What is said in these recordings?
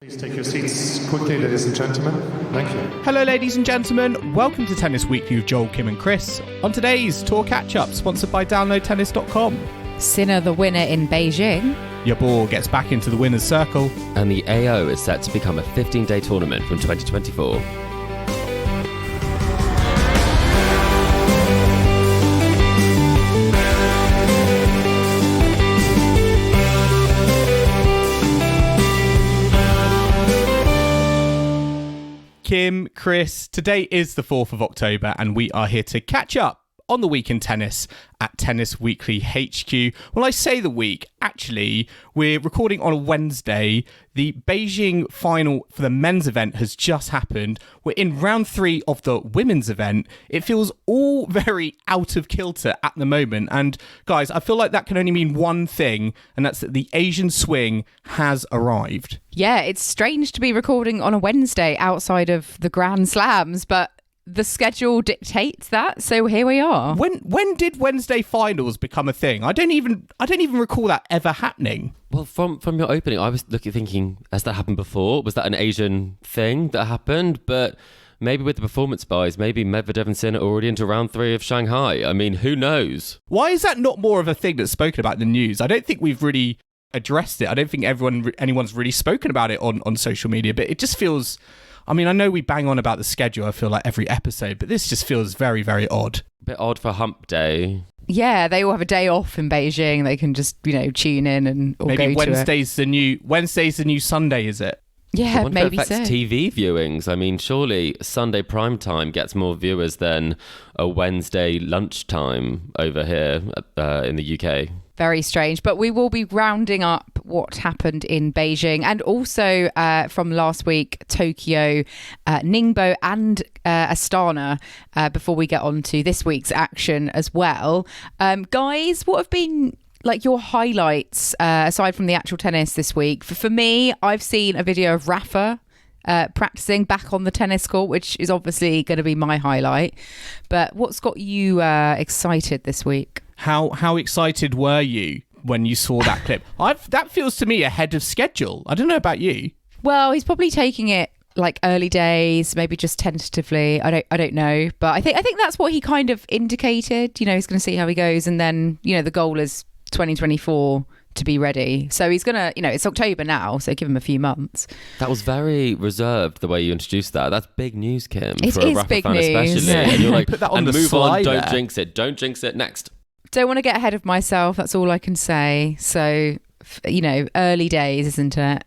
Please take your seats quickly, ladies and gentlemen. Thank you. Hello, ladies and gentlemen. Welcome to Tennis Weekly with Joel, Kim and Chris. On today's Tour Catch-Up, sponsored by DownloadTennis.com. Sinner the winner in Beijing. Jabeur gets back into the winner's circle. And the AO is set to become a 15-day tournament from 2024. Kim, Chris, today is the 4th of October and we are here to catch up on the week in tennis at Tennis Weekly HQ. Well, I say the week, actually, we're recording on a Wednesday. The Beijing final for the men's event has just happened. We're in round 3 of the women's event. It feels all very out of kilter at the moment. And guys, I feel like that can only mean one thing, and that's that the Asian swing has arrived. Yeah, it's strange to be recording on a Wednesday outside of the Grand Slams, but the schedule dictates that, so here we are. When did Wednesday finals become a thing? I don't even recall that ever happening. Well, from your opening, I was thinking, has that happened before? Was that an Asian thing that happened? But maybe with the performance buys, maybe Medvedev and Sinner are already into round 3 of Shanghai. I mean, who knows? Why is that not more of a thing that's spoken about in the news? I don't think we've really addressed it. I don't think anyone's really spoken about it on social media, but it just feels... I mean, I know we bang on about the schedule, I feel like, every episode, but this just feels very, very odd. A bit odd for hump day. Yeah, they all have a day off in Beijing. They can just, tune in and or maybe go Wednesday's the new Sunday, is it? Yeah, maybe so. It affects TV viewings. I mean, surely Sunday prime time gets more viewers than a Wednesday lunchtime over here in the UK. Very strange, but we will be rounding up what happened in Beijing and also from last week, Tokyo, Ningbo and Astana before we get on to this week's action as well. Guys, what have been like your highlights aside from the actual tennis this week? For me, I've seen a video of Rafa practicing back on the tennis court, which is obviously going to be my highlight. But what's got you excited this week? How excited were you when you saw that clip? That feels to me ahead of schedule. I don't know about you. Well, he's probably taking it like early days, maybe just tentatively. I don't know, but I think that's what he kind of indicated. He's going to see how he goes, and then the goal is 2024 to be ready. So he's gonna, it's October now, so give him a few months. That was very reserved the way you introduced that. That's big news, Kim. It for a is Rafa big fan news. especially. Yeah. And you're like, put that on and the move slide on. there. Don't jinx it. Don't jinx it. Next. Don't want to get ahead of myself. That's all I can say. So, early days, isn't it?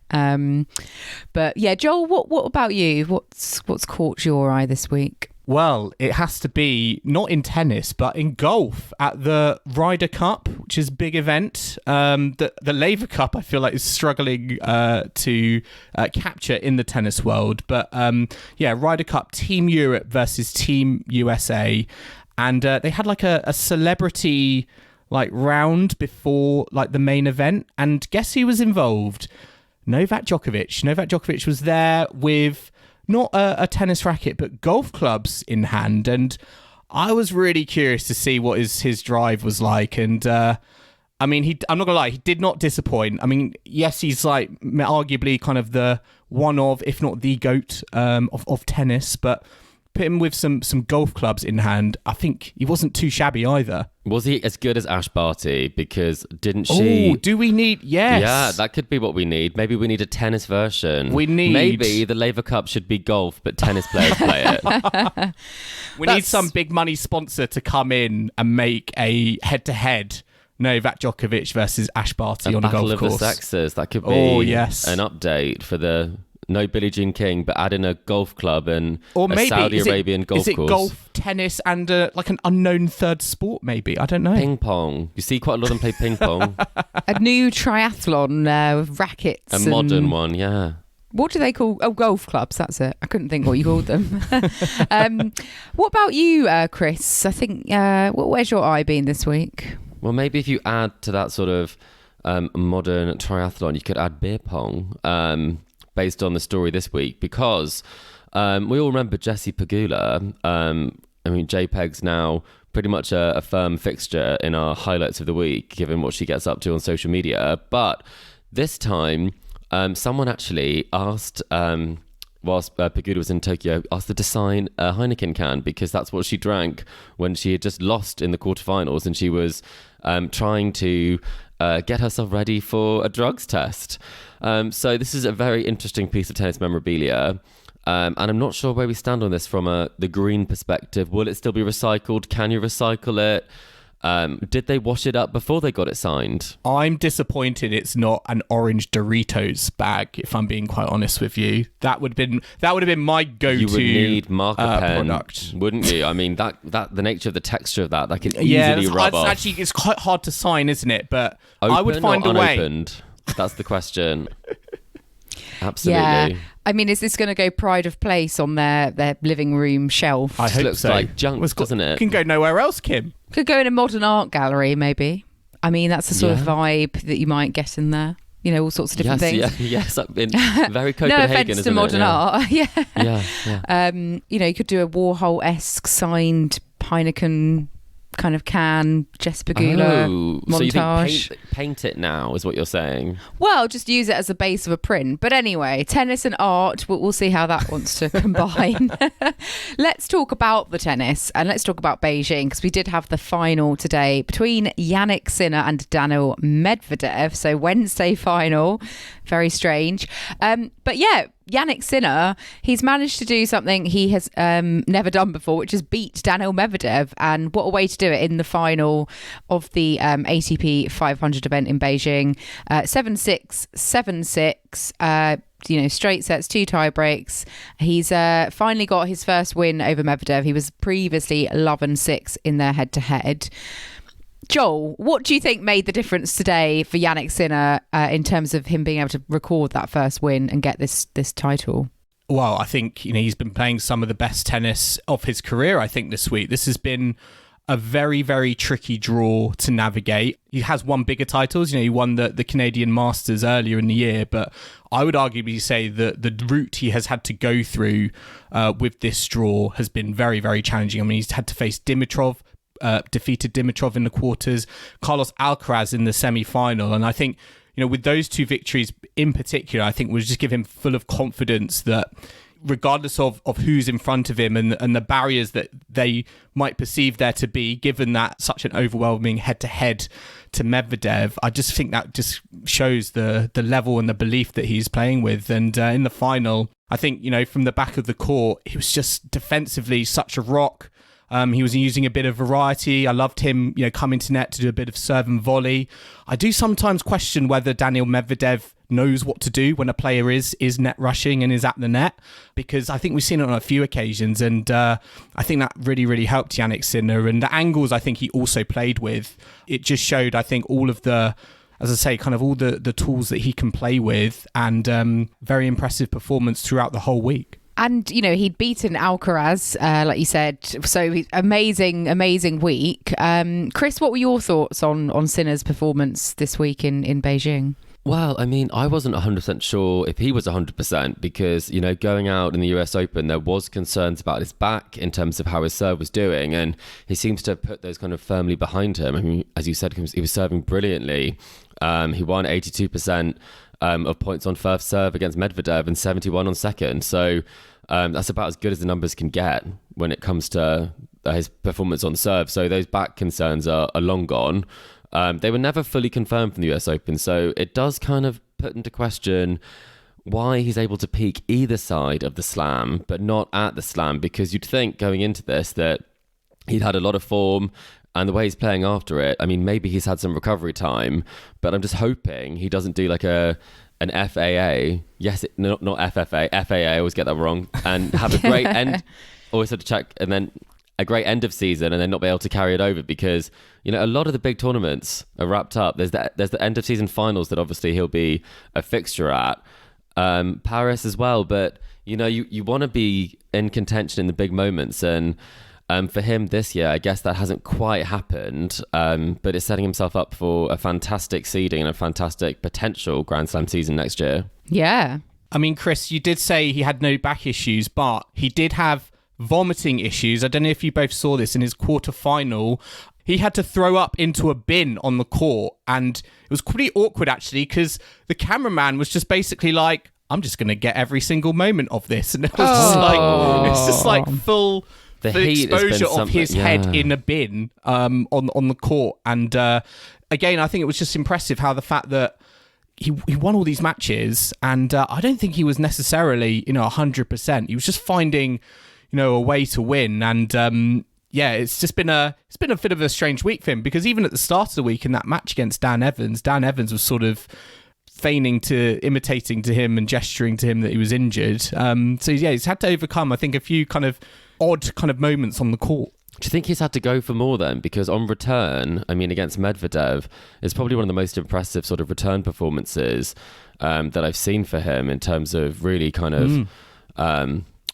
But yeah, Joel, what about you? What's caught your eye this week? Well, it has to be not in tennis, but in golf at the Ryder Cup, which is a big event. The Laver Cup, I feel like, is struggling to capture in the tennis world. But Ryder Cup, Team Europe versus Team USA. And they had like a celebrity like round before like the main event. And guess who was involved? Novak Djokovic. Novak Djokovic was there with not a tennis racket, but golf clubs in hand. And I was really curious to see what his drive was like. And I'm not going to lie, he did not disappoint. I mean, yes, he's like arguably kind of the one of, if not the GOAT of tennis, but put him with some golf clubs in hand. I think he wasn't too shabby either. Was he as good as Ash Barty? Because didn't she... Oh, do we need... Yes. Yeah, that could be what we need. Maybe we need a tennis version. Maybe the Laver Cup should be golf, but tennis players play it. We need some big money sponsor to come in and make a head-to-head Novak Djokovic versus Ash Barty on a golf course. Battle of the Sexes. That could be an update for the... No Billie Jean King, but add in a golf club and a Saudi Arabian golf course. Is it golf, tennis, and like an unknown third sport, maybe? I don't know. Ping pong. You see quite a lot of them play ping pong. A new triathlon with rackets. A modern one, yeah. What do they call... Oh, golf clubs, that's it. I couldn't think what you called them. What about you, Chris? I think... where's your eye been this week? Well, maybe if you add to that sort of modern triathlon, you could add beer pong. Based on the story this week, because we all remember Jessie Pegula. JPEG's now pretty much a firm fixture in our highlights of the week, given what she gets up to on social media. But this time, Someone actually asked, whilst Pegula was in Tokyo, asked her to sign a Heineken can because that's what she drank when she had just lost in the quarterfinals, and she was trying to get herself ready for a drugs test. So this is a very interesting piece of tennis memorabilia. And I'm not sure where we stand on this from the green perspective. Will it still be recycled? Can you recycle it? Did they wash it up before they got it signed? I'm disappointed it's not an orange Doritos bag, if I'm being quite honest with you. That would have been my go-to. You would need marker pen, product, wouldn't you? I mean, that the nature of the texture of that can easily rub off. Actually, it's quite hard to sign, isn't it? But Open I would find or a way. unopened? That's the question. Absolutely. Yeah. I mean, is this going to go pride of place on their living room shelf? I hope looks so. like junk, doesn't it? Can go nowhere else, Kim. Could go in a modern art gallery, maybe. I mean, that's the sort of vibe that you might get in there. You know, all sorts of different things. Yes, in very Copenhagen, no offence isn't to modern art. Yeah. Yeah. You know, you could do a Warhol-esque signed Heineken kind of can, Jess Pegula montage. So you think paint it now is what you're saying? Well, just use it as a base of a print. But anyway, tennis and art, we'll see how that wants to combine. Let's talk about the tennis and let's talk about Beijing, because we did have the final today between Jannik Sinner and Daniil Medvedev. So Wednesday final, very strange. But yeah, Jannik Sinner, he's managed to do something he has never done before, which is beat Daniil Medvedev. And what a way to do it in the final of the ATP 500 event in Beijing. 7-6, 7-6, straight sets, 2 tie breaks. He's finally got his first win over Medvedev. He was previously 11-6 in their head-to-head. Joel, what do you think made the difference today for Jannik Sinner in terms of him being able to record that first win and get this title? Well, I think he's been playing some of the best tennis of his career, I think, this week. This has been a very, very tricky draw to navigate. He has won bigger titles. He won the Canadian Masters earlier in the year, but I would arguably say that the route he has had to go through with this draw has been very, very challenging. I mean, he's had to face Dimitrov, defeated Dimitrov in the quarters, Carlos Alcaraz in the semi-final, and I think with those 2 victories in particular, I think will just give him full of confidence that regardless of who's in front of him and the barriers that they might perceive there to be, given that such an overwhelming head-to-head to Medvedev, I just think that just shows the level and the belief that he's playing with. And in the final, I think from the back of the court, he was just defensively such a rock. He was using a bit of variety. I loved him, coming to net to do a bit of serve and volley. I do sometimes question whether Daniil Medvedev knows what to do when a player is net rushing and is at the net, because I think we've seen it on a few occasions, and I think that really, really helped Jannik Sinner. And the angles I think he also played with, it just showed, I think, all of the, as I say, kind of all the tools that he can play with, and very impressive performance throughout the whole week. And, he'd beaten Alcaraz, like you said. So amazing week. Chris, what were your thoughts on Sinner's performance this week in Beijing? Well, I mean, I wasn't 100% sure if he was 100% because, going out in the US Open, there was concerns about his back in terms of how his serve was doing. And he seems to have put those kind of firmly behind him. I mean, as you said, he was serving brilliantly. He won 82% of points on first serve against Medvedev and 71 on second. So that's about as good as the numbers can get when it comes to his performance on serve. So those back concerns are long gone. They were never fully confirmed from the US Open. So it does kind of put into question why he's able to peak either side of the slam, but not at the slam, because you'd think going into this that he'd had a lot of form. And the way he's playing after it, I mean, maybe he's had some recovery time, but I'm just hoping he doesn't do like an FAA. Yes, not FFA, FAA, I always get that wrong. And have a great end, always have to check, and then a great end of season and then not be able to carry it over, because, a lot of the big tournaments are wrapped up. There's the end of season finals that obviously he'll be a fixture at. Paris as well, but, you want to be in contention in the big moments, and for him this year, I guess that hasn't quite happened, but it's setting himself up for a fantastic seeding and a fantastic potential Grand Slam season next year. Yeah. I mean, Chris, you did say he had no back issues, but he did have vomiting issues. I don't know if you both saw this in his quarterfinal. he had to throw up into a bin on the court, and it was pretty awkward actually because the cameraman was just basically like, I'm just going to get every single moment of this, and it was just like full The the heat has been exposure of something, his yeah. head in a bin on the court. And again, I think it was just impressive how the fact that he won all these matches, and I don't think he was necessarily 100%. He was just finding a way to win, and it's just been a bit of a strange week for him, because even at the start of the week in that match against Dan Evans was sort of imitating to him and gesturing to him that he was injured. So he's had to overcome, I think, a few kind of odd kind of moments on the court. Do you think he's had to go for more then? Because on return, I mean, against Medvedev, it's probably one of the most impressive sort of return performances that I've seen for him in terms of really kind of,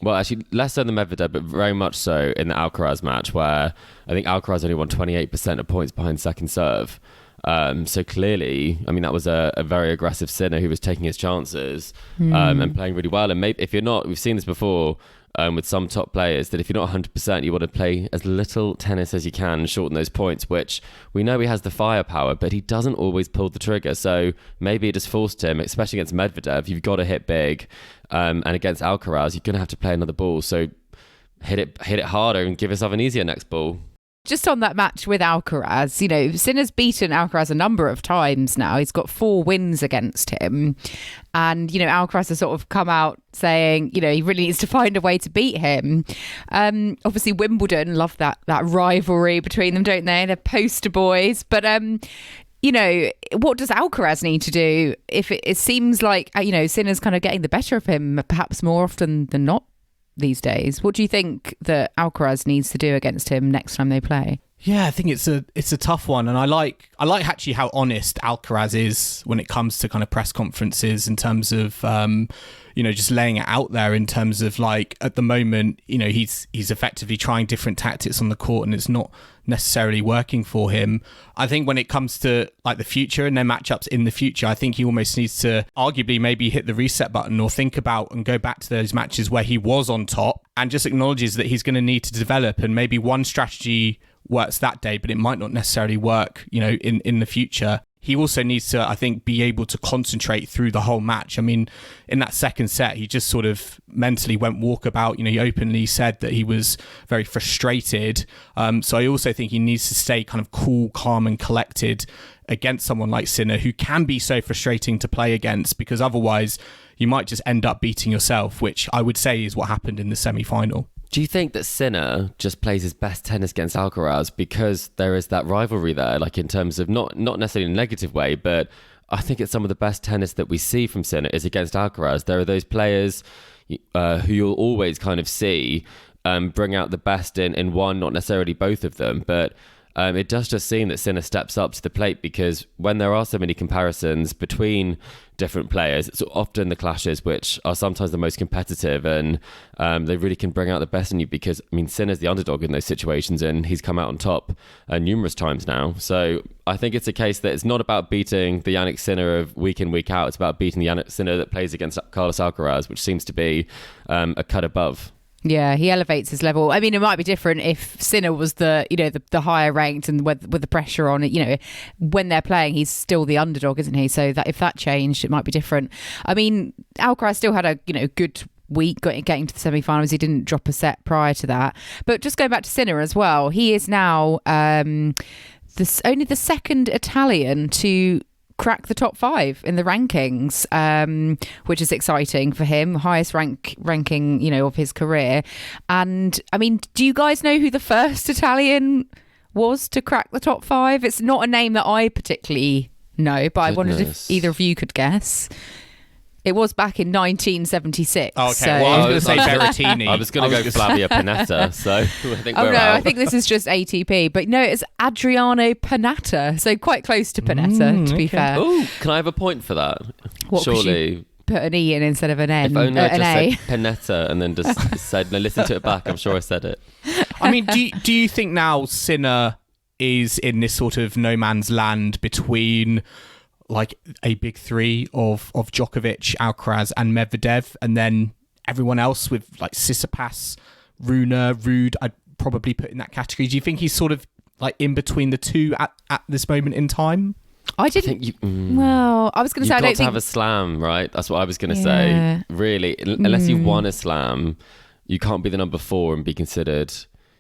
well, actually less so than Medvedev, but very much so in the Alcaraz match, where I think Alcaraz only won 28% of points behind second serve. So clearly, I mean, that was a very aggressive Sinner who was taking his chances and playing really well. And maybe if you're not, we've seen this before with some top players, that if you're not 100%, you want to play as little tennis as you can and shorten those points, which we know he has the firepower, but he doesn't always pull the trigger. So maybe it just forced him, especially against Medvedev, you've got to hit big. And against Alcaraz, you're going to have to play another ball. So hit it harder and give yourself an easier next ball. Just on that match with Alcaraz, Sinner's beaten Alcaraz a number of times now. He's got 4 wins against him. And, Alcaraz has sort of come out saying, he really needs to find a way to beat him. Obviously, Wimbledon love that rivalry between them, don't they? They're poster boys. But, what does Alcaraz need to do if it seems like, Sinner's kind of getting the better of him, perhaps more often than not these days? What do you think that Alcaraz needs to do against him next time they play? Yeah, I think it's a tough one, and I like actually how honest Alcaraz is when it comes to kind of press conferences in terms of just laying it out there in terms of, like, at the moment, he's effectively trying different tactics on the court and it's not necessarily working for him. I think when it comes to, like, the future and their matchups in the future, I think he almost needs to arguably maybe hit the reset button or think about and go back to those matches where he was on top and just acknowledges that he's going to need to develop, and maybe one strategy works that day, but it might not necessarily work, in the future. He also needs to, I think, be able to concentrate through the whole match. I mean, in that second set, he just sort of mentally went walkabout. He openly said that he was very frustrated. So I also think he needs to stay kind of cool, calm and collected against someone like Sinner, who can be so frustrating to play against, because otherwise you might just end up beating yourself, which I would say is what happened in the semi-final. Do you think that Sinner just plays his best tennis against Alcaraz because there is that rivalry there, like in terms of not necessarily in a negative way, but I think it's some of the best tennis that we see from Sinner is against Alcaraz. There are those players who you'll always kind of see bring out the best in one, not necessarily both of them, but it does just seem that Sinner steps up to the plate, because when there are so many comparisons between different players, it's often the clashes which are sometimes the most competitive, and they really can bring out the best in you, because, I mean, Sinner's the underdog in those situations and he's come out on top numerous times now. So I think it's a case that it's not about beating the Jannik Sinner of week in, week out. It's about beating the Jannik Sinner that plays against Carlos Alcaraz, which seems to be a cut above. Yeah, he elevates his level. I mean, it might be different if Sinner was the higher ranked and with the pressure on it. When they're playing, he's still the underdog, isn't he? So that if that changed, it might be different. I mean, Alcaraz still had a good week getting to the semi-finals. He didn't drop a set prior to that. But just going back to Sinner as well, he is now only the second Italian to crack the top 5 in the rankings, which is exciting for him. Highest ranking, of his career. And I mean, do you guys know who the first Italian was to crack the top 5? It's not a name that I particularly know, but I wondered if either of you could guess. It was back in 1976. Oh, okay, so. well, I was going to say Berrettini. I was going to go Flavia Panetta, so I think we're out. I think this is just ATP. But no, it's Adriano Panatta. So quite close to Panetta, to be fair. Ooh, can I have a point for that? What, surely. Put an E in instead of an N. If only I an just A. said Panetta and then just said, no, listen to it back. I'm sure I said it. I mean, do you think now Sinner is in this sort of no man's land between, like, a big three of Djokovic, Alcaraz and Medvedev, and then everyone else with, like, Tsitsipas, Rune, Ruud, I'd probably put in that category? Do you think he's sort of like in between the two at this moment in time? I didn't. Well, I was going to say I don't think think have a slam, right? That's what I was going to say. Really, unless you've won a slam, you can't be the number 4 and be considered,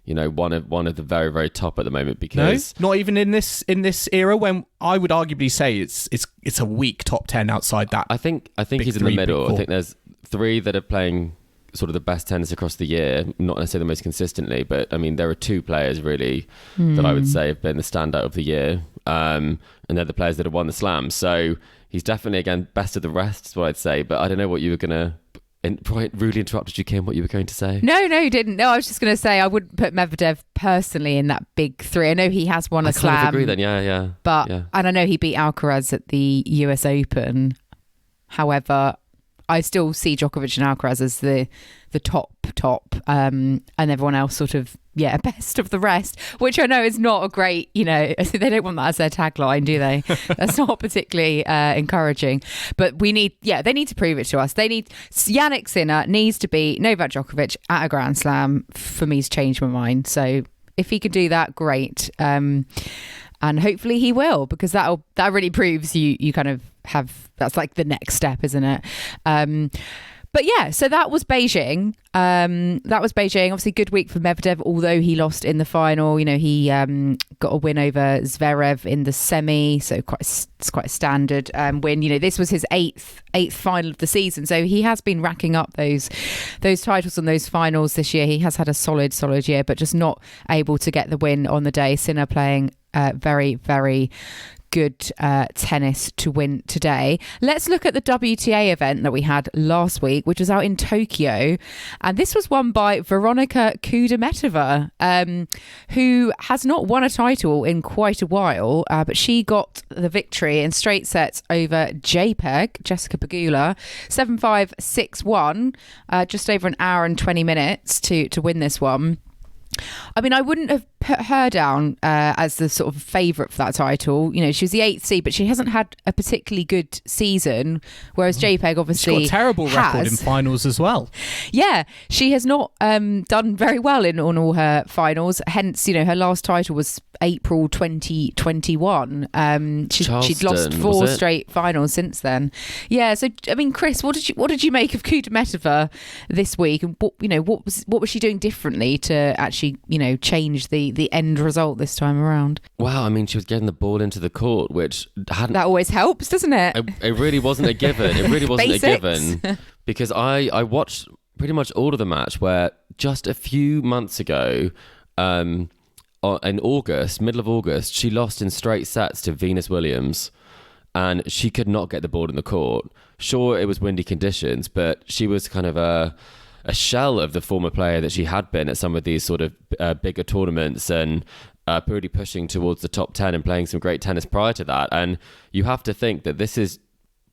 one of the very, very top at the moment. Because not even in this era, when I would arguably say it's a weak top 10 outside that. I think he's in the middle. I think there's 3 that are playing sort of the best tennis across the year, not necessarily the most consistently, but I mean there are 2 players really that I would say have been the standout of the year, and they're the players that have won the slam. So he's definitely, again, best of the rest is what I'd say. But I don't know what you were gonna. Rudely interrupted you, Kim. What you were going to say? No, you didn't. No, I was just going to say I wouldn't put Medvedev personally in that big 3. I know he has won a slam. I agree then. Yeah. But and I know he beat Alcaraz at the US Open. However, I still see Djokovic and Alcaraz as the top, and everyone else sort of best of the rest, which I know is not a great, they don't want that as their tagline, do they? That's not particularly encouraging. But they need to prove it to us. Jannik Sinner needs to beat Novak Djokovic at a Grand Slam for me to change my mind. So if he can do that, great. And hopefully he will, because that really proves you kind of have, that's like the next step, isn't it? But yeah, so that was Beijing. Obviously, good week for Medvedev, although he lost in the final. He got a win over Zverev in the semi, so it's quite a standard win. This was his eighth final of the season, so he has been racking up those titles and those finals this year. He has had a solid year, but just not able to get the win on the day. Sinner playing very, very good tennis to win today. Let's look at the WTA event that we had last week, which was out in Tokyo, and this was won by Veronika Kudermetova, who has not won a title in quite a while, but she got the victory in straight sets over JPEG, Jessica Pegula, 7-5, 6-1, just over an hour and 20 minutes to win this one. I mean, I wouldn't have put her down as the sort of favourite for that title. She was the 8th seed, but she hasn't had a particularly good season, whereas JPEG obviously She's got a terrible record in finals as well. Yeah, she has not done very well on all her finals. Hence, her last title was April 2021. She'd lost 4 straight finals since then. Yeah, so I mean, Chris, what did you make of Kudermetova this week, and what was she doing differently to actually change the end result this time around? Wow, I mean, she was getting the ball into the court, which hadn't. That always helps, doesn't it? It really wasn't a given. It really wasn't a given, because I watched pretty much all of the match, where just a few months ago, in August, middle of August, she lost in straight sets to Venus Williams, and she could not get the ball in the court. Sure, it was windy conditions, but she was kind of a shell of the former player that she had been at some of these sort of bigger tournaments, and really pushing towards the top 10 and playing some great tennis prior to that. And you have to think that this is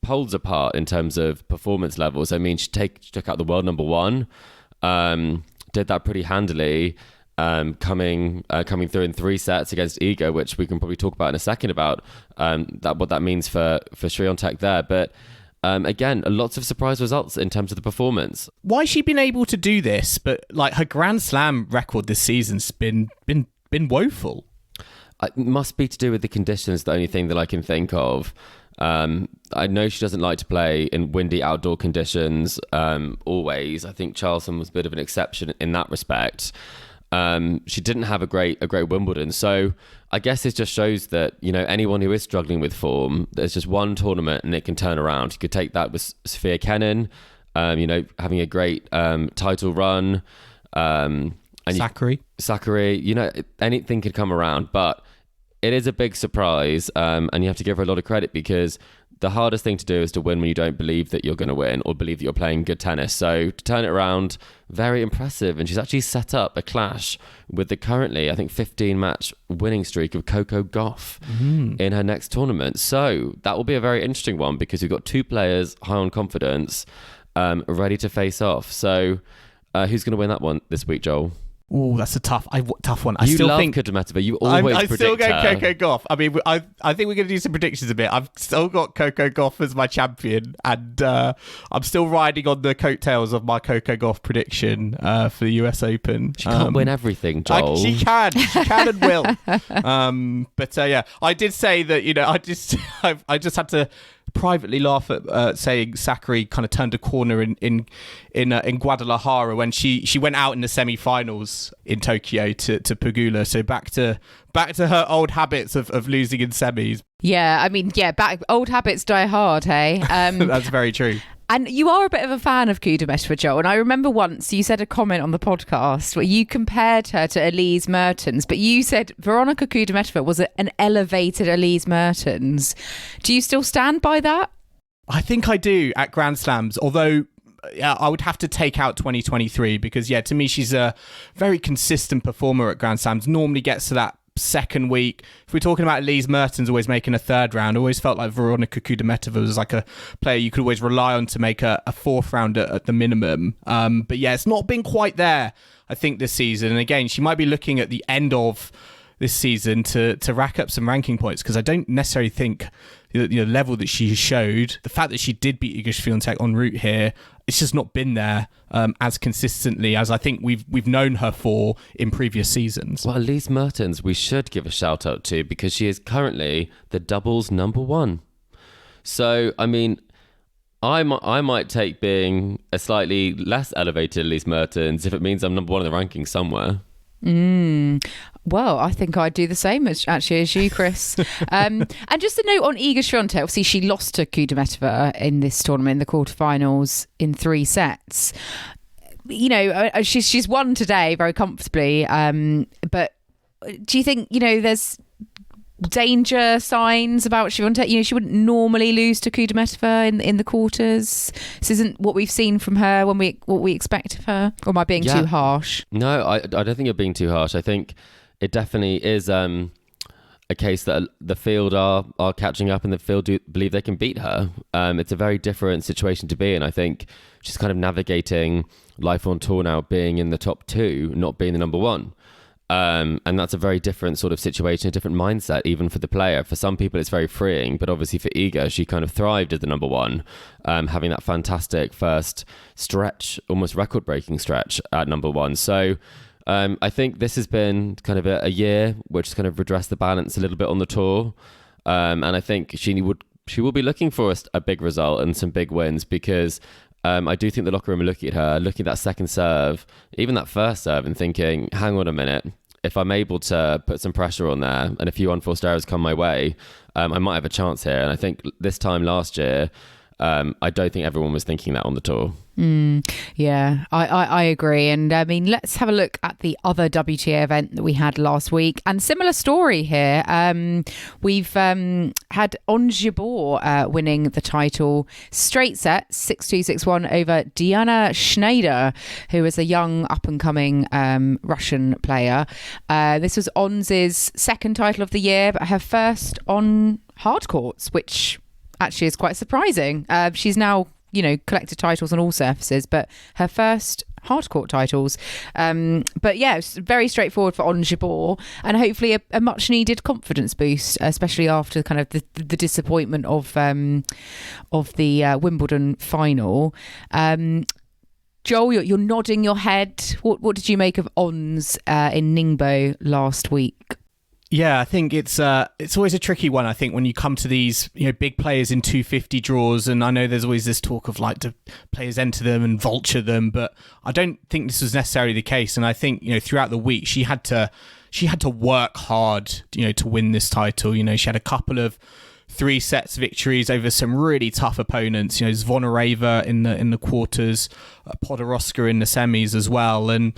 poles apart in terms of performance levels. I mean, she took out the world number 1, did that pretty handily, coming through in 3 sets against Iga, which we can probably talk about in a second about what that means for Swiatek there. But again, lots of surprise results in terms of the performance. Why has she been able to do this, but like her Grand Slam record this season's been woeful? It must be to do with the conditions, the only thing that I can think of. I know she doesn't like to play in windy outdoor conditions always. I think Charleston was a bit of an exception in that respect. She didn't have a great Wimbledon, so I guess it just shows that anyone who is struggling with form, there's just one tournament and it can turn around. You could take that with Sophia Kenin, having a great title run, and Sakkari, anything could come around, but it is a big surprise, and you have to give her a lot of credit, because the hardest thing to do is to win when you don't believe that you're going to win or believe that you're playing good tennis. So to turn it around, very impressive. And she's actually set up a clash with the currently, I think, 15-match winning streak of Coco Gauff in her next tournament. So that will be a very interesting one, because we've got 2 players high on confidence, ready to face off. So who's going to win that one this week, Joel? Oh, that's a tough one. I You still love think Kudermetova. You always I predict still go her. Coco Gauff. I mean, I think we're going to do some predictions a bit. I've still got Coco Gauff as my champion, and I'm still riding on the coattails of my Coco Gauff prediction for the US Open. She can't win everything, Joel. She can and will. But yeah, I did say that, I just had to privately laugh at saying Sakkari kind of turned a corner in Guadalajara when she went out in the semi-finals in Tokyo to Pegula. So back to her old habits of losing in semis. Yeah, I mean, old habits die hard, hey? That's very true. And you are a bit of a fan of Kudermetova, Joel. And I remember once you said a comment on the podcast where you compared her to Elise Mertens, but you said Veronika Kudermetova was an elevated Elise Mertens. Do you still stand by that? I think I do at Grand Slams, although I would have to take out 2023 because, to me, she's a very consistent performer at Grand Slams, normally gets to that second week. If we're talking about Elise Mertens always making a third round, I always felt like Veronika Kudermetova was like a player you could always rely on to make a fourth round at the minimum. But it's not been quite there, I think, this season. And again, she might be looking at the end of this season to rack up some ranking points because I don't necessarily think the level that she showed, the fact that she did beat Iga Swiatek en route here, it's just not been there as consistently as I think we've known her for in previous seasons. Well, Elise Mertens, we should give a shout out to because she is currently the doubles number one. So, I mean, I might take being a slightly less elevated Elise Mertens if it means I'm number one in the rankings somewhere. Well, I think I'd do the same as you, Chris. And just a note on Iga Swiatek. Obviously, she lost to Kudermetova in this tournament in the quarterfinals in 3 sets. She's won today very comfortably. But do you think there's danger signs about Swiatek? She wouldn't normally lose to Kudermetova in the quarters. This isn't what we've seen from her what we expect of her. Or am I being too harsh? No, I don't think you're being too harsh. I think it definitely is a case that the field are catching up and the field do believe they can beat her. It's a very different situation to be in. I think she's kind of navigating life on tour now, being in the top 2, not being the number 1. And that's a very different sort of situation, a different mindset, even for the player. For some people, it's very freeing, but obviously for Iga, she kind of thrived as the number 1, having that fantastic first stretch, almost record-breaking stretch at number 1. So I think this has been kind of a year which has kind of redressed the balance a little bit on the tour. And I think she will be looking for a big result and some big wins because I do think the locker room are looking at her, looking at that second serve, even that first serve and thinking, hang on a minute, if I'm able to put some pressure on there and a few unforced errors come my way, I might have a chance here. And I think this time last year, I don't think everyone was thinking that on the tour. Yeah, I agree. And I mean, let's have a look at the other WTA event that we had last week. And similar story here. We've had Ons Jabeur winning the title straight set, 6-2, 6-1 over Diana Schneider, who is a young up-and-coming Russian player. This was Ons's second title of the year, but her first on hard courts, which actually is quite surprising. She's now collected titles on all surfaces, but her first hardcourt titles. But yeah, it's very straightforward for Ons Jabeur, and hopefully a much needed confidence boost, especially after kind of the disappointment of the Wimbledon final. Joel, you're nodding your head. What did you make of Ons in Ningbo last week? Yeah, I think it's always a tricky one. I think when you come to these big players in 250 draws, and I know there's always this talk of like do players enter them and vulture them, but I don't think this was necessarily the case. And I think throughout the week she had to work hard to win this title. She had a couple of 3 sets victories over some really tough opponents. Zvonareva in the quarters, Podoroska in the semis as well, and.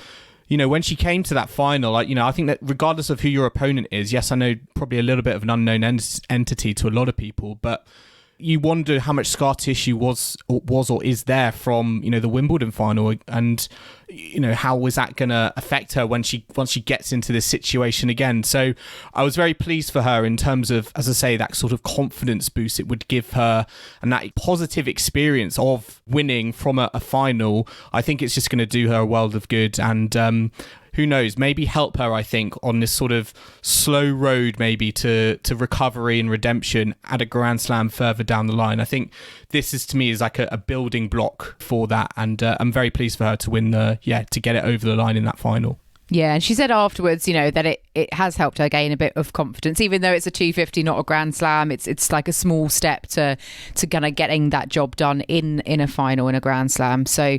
When she came to that final, I think that regardless of who your opponent is, yes, I know probably a little bit of an unknown entity to a lot of people, but you wonder how much scar tissue was or is there from the Wimbledon final, and how is that going to affect her once she gets into this situation again. So I was very pleased for her in terms of, as I say, that sort of confidence boost it would give her, and that positive experience of winning from a final. I think it's just going to do her a world of good, and who knows, maybe help her, I think, on this sort of slow road maybe to recovery and redemption at a Grand Slam further down the line. I think this is, to me, is like a building block for that, and I'm very pleased for her to win to get it over the line in that final. Yeah, and she said afterwards, that it has helped her gain a bit of confidence, even though it's a 250, not a Grand Slam. It's like a small step to kind of getting that job done in a final in a Grand Slam. So,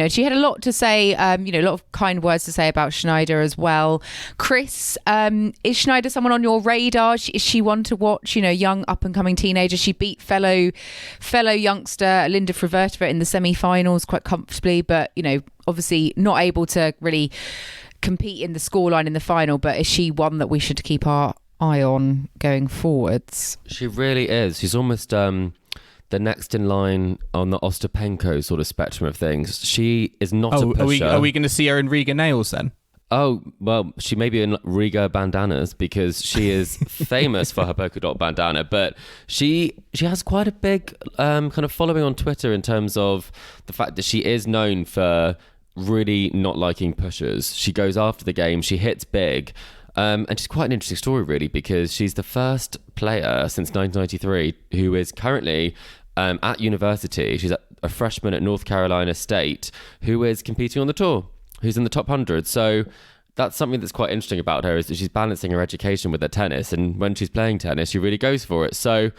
she had a lot to say, a lot of kind words to say about Schneider as well. Chris, is Schneider someone on your radar? Is she one to watch? Young up and coming teenager. She beat fellow youngster Linda Fruhvirtova in the semi-finals quite comfortably, but obviously not able to really compete in the scoreline in the final. But is she one that we should keep our eye on going forwards? She really is. She's almost the next in line on the Ostapenko sort of spectrum of things. She is not a pusher. Are we going to see her in Riga nails then? Oh, well, she may be in Riga bandanas because she is famous for her polka dot bandana, but she has quite a big kind of following on Twitter in terms of the fact that she is known for really not liking pushers. She goes after the game, she hits big, and she's quite an interesting story really, because she's the first player since 1993 who is currently at university. She's a freshman at North Carolina State who is competing on the tour, who's in the top 100. So that's something that's quite interesting about her, is that she's balancing her education with her tennis, and when she's playing tennis she really goes for it. So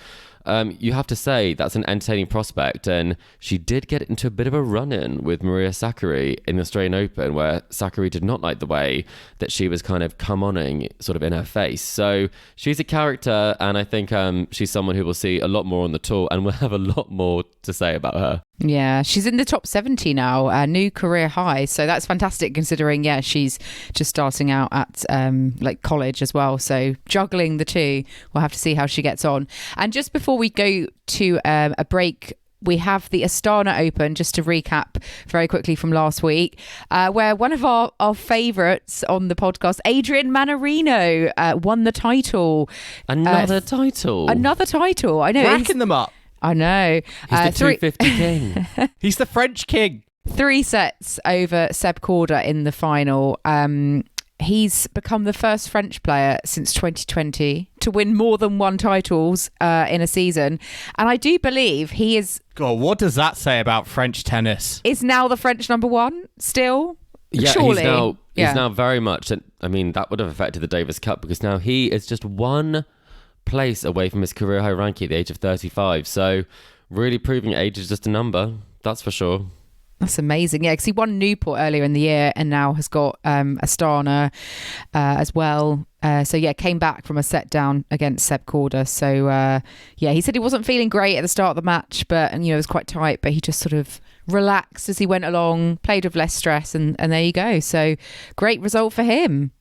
you have to say that's an entertaining prospect, and she did get into a bit of a run-in with Maria Sakkari in the Australian Open, where Sakkari did not like the way that she was kind of come-oning sort of in her face. So she's a character, and I think she's someone who will see a lot more on the tour, and we'll have a lot more to say about her. Yeah, she's in the top 70 now, a new career high. So that's fantastic, considering, she's just starting out at college as well. So juggling the two, we'll have to see how she gets on. And just before we go to a break, we have the Astana Open, just to recap very quickly from last week, where one of our favourites on the podcast, Adrian Mannarino, won the title. Another title. I know. Racking them up. I know. He's the 250 king. He's the French king. 3 sets over Seb Korda in the final. He's become the first French player since 2020 to win more than 1 titles in a season. And I do believe he is... God, what does that say about French tennis? Is now the French number 1 still? Yeah, surely. He's now very much... I mean, that would have affected the Davis Cup, because now he is just 1 place away from his career high ranking at the age of 35. So really proving age is just a number, that's for sure. That's amazing. Yeah, because he won Newport earlier in the year and now has got Astana as well. Came back from a set down against Seb Korda. So he said he wasn't feeling great at the start of the match, but it was quite tight, but he just sort of relaxed as he went along, played with less stress, and there you go. So great result for him.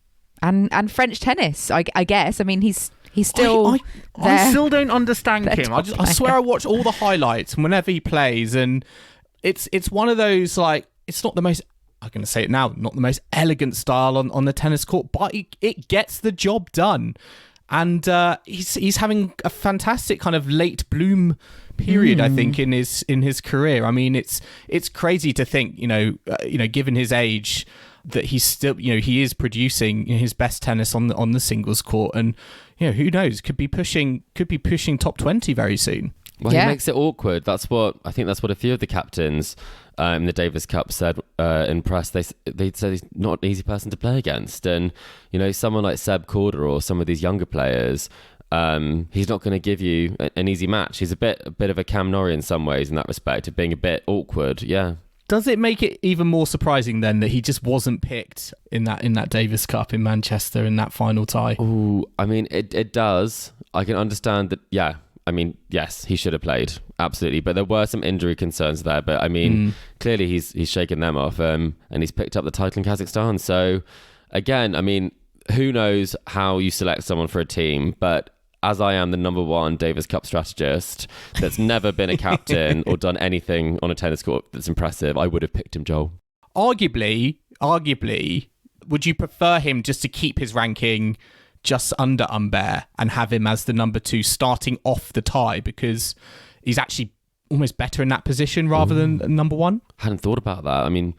And French tennis, I guess. I mean, he's still I still don't understand him. I swear I watch all the highlights whenever he plays, and it's one of those, like, it's not the most, I'm going to say it now, not the most elegant style on the tennis court, but it gets the job done. And he's having a fantastic kind of late bloom period, I think, in his career. I mean, it's crazy to think, given his age, that he's still, he is producing his best tennis on the singles court, and who knows, could be pushing top 20 very soon. Well, he makes it awkward. I think that's what a few of the captains in the Davis Cup said in press. They said he's not an easy person to play against, and someone like Seb Korda or some of these younger players, he's not going to give you an easy match. He's a bit of a Cam Norrie in some ways in that respect, of being a bit awkward. Yeah. Does it make it even more surprising then that he just wasn't picked in that Davis Cup in Manchester in that final tie? Ooh, I mean, it does. I can understand that. Yeah, I mean, yes, he should have played, absolutely. But there were some injury concerns there. But I mean, clearly he's shaken them off, and he's picked up the title in Kazakhstan. So again, I mean, who knows how you select someone for a team, but as I am the number 1 Davis Cup strategist that's never been a captain or done anything on a tennis court that's impressive, I would have picked him, Joel. Arguably, would you prefer him just to keep his ranking just under Humbert and have him as the number 2 starting off the tie, because he's actually almost better in that position rather than number 1? Hadn't thought about that. I mean,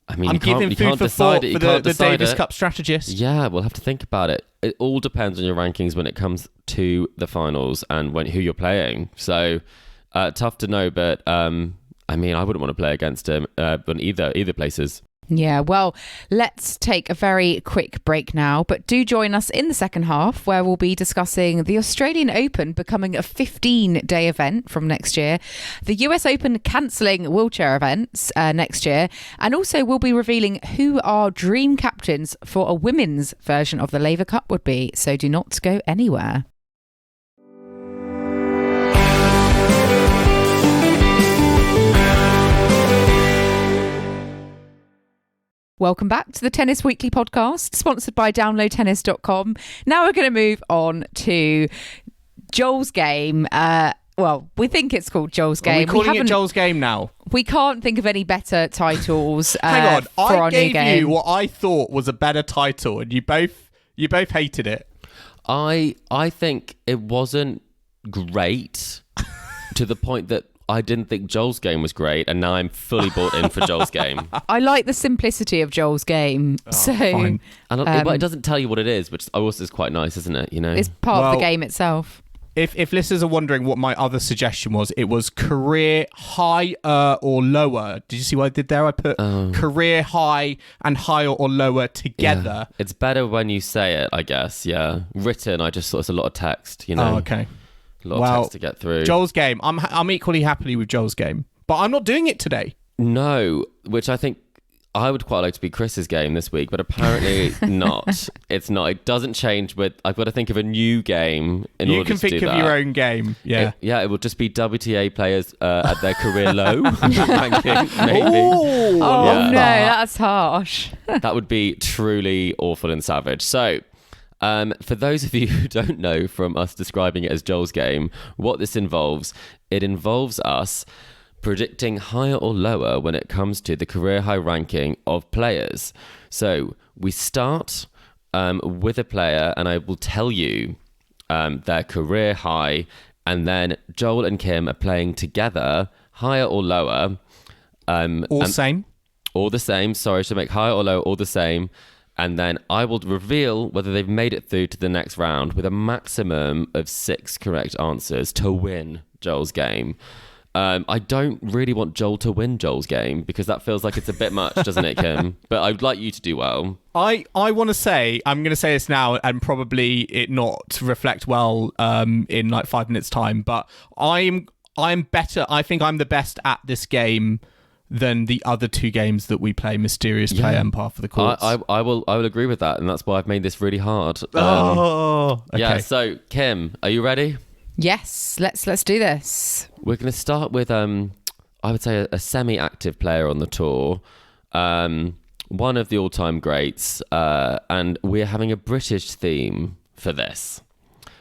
I mean, I'm giving you food can't for decide thought it. for the Davis Cup strategist. Yeah, we'll have to think about it. It all depends on your rankings when it comes to the finals and who you're playing. So tough to know, but I mean, I wouldn't want to play against him on either places. Yeah, well, let's take a very quick break now, but do join us in the second half where we'll be discussing the Australian Open becoming a 15-day event from next year, the US Open cancelling wheelchair events next year, and also we'll be revealing who our dream captains for a women's version of the Laver Cup would be, so do not go anywhere. Welcome back to the Tennis Weekly podcast, sponsored by downloadtennis.com. Now we're going to move on to Joel's game. Well, we think it's called Joel's game. Are we calling it Joel's game now? We can't think of any better titles Hang on, for our new game. I gave you what I thought was a better title, and you both hated it. I think it wasn't great to the point that I didn't think Joel's game was great, and now I'm fully bought in for Joel's game. I like the simplicity of Joel's game. Fine. And but it doesn't tell you what it is, which also is quite nice, isn't it? You know, it's part of the game itself. If listeners are wondering what my other suggestion was, it was career higher or lower. Did you see what I did there? I put career high and higher or lower together. Yeah. It's better when you say it, I guess. Yeah, written, I just thought it's a lot of text. You know. Oh, okay. A lot of text to get through. Joel's game. I'm equally happily with Joel's game, but I'm not doing it today. No, which I think I would quite like to be Chris's game this week, but apparently not. It's not. It doesn't change with. I've got to think of a new game in order to do that. You can think of your own game. Yeah. It will just be WTA players at their career low ranking, maybe. Oh no, that's harsh. That would be truly awful and savage. So. For those of you who don't know from us describing it as Joel's game, what this involves, it involves us predicting higher or lower when it comes to the career high ranking of players. So we start with a player, and I will tell you their career high, and then Joel and Kim are playing together, higher or lower. Or same. Or the same, sorry, to make higher or lower or the same. And then I will reveal whether they've made it through to the next round with a maximum of 6 correct answers to win Joel's game. I don't really want Joel to win Joel's game because that feels like it's a bit much, doesn't it, Kim? But I'd like you to do well. I want to say, I'm going to say this now and probably it not reflect well in like 5 minutes time, but I'm better. I think I'm the best at this game than the other 2 games that we play, Mysterious Play and Par for the Courts. I will agree with that, and that's why I've made this really hard. Okay. Yeah, so Kim, are you ready? Yes, let's do this. We're going to start with I would say a semi-active player on the tour, one of the all-time greats, and we're having a British theme for this.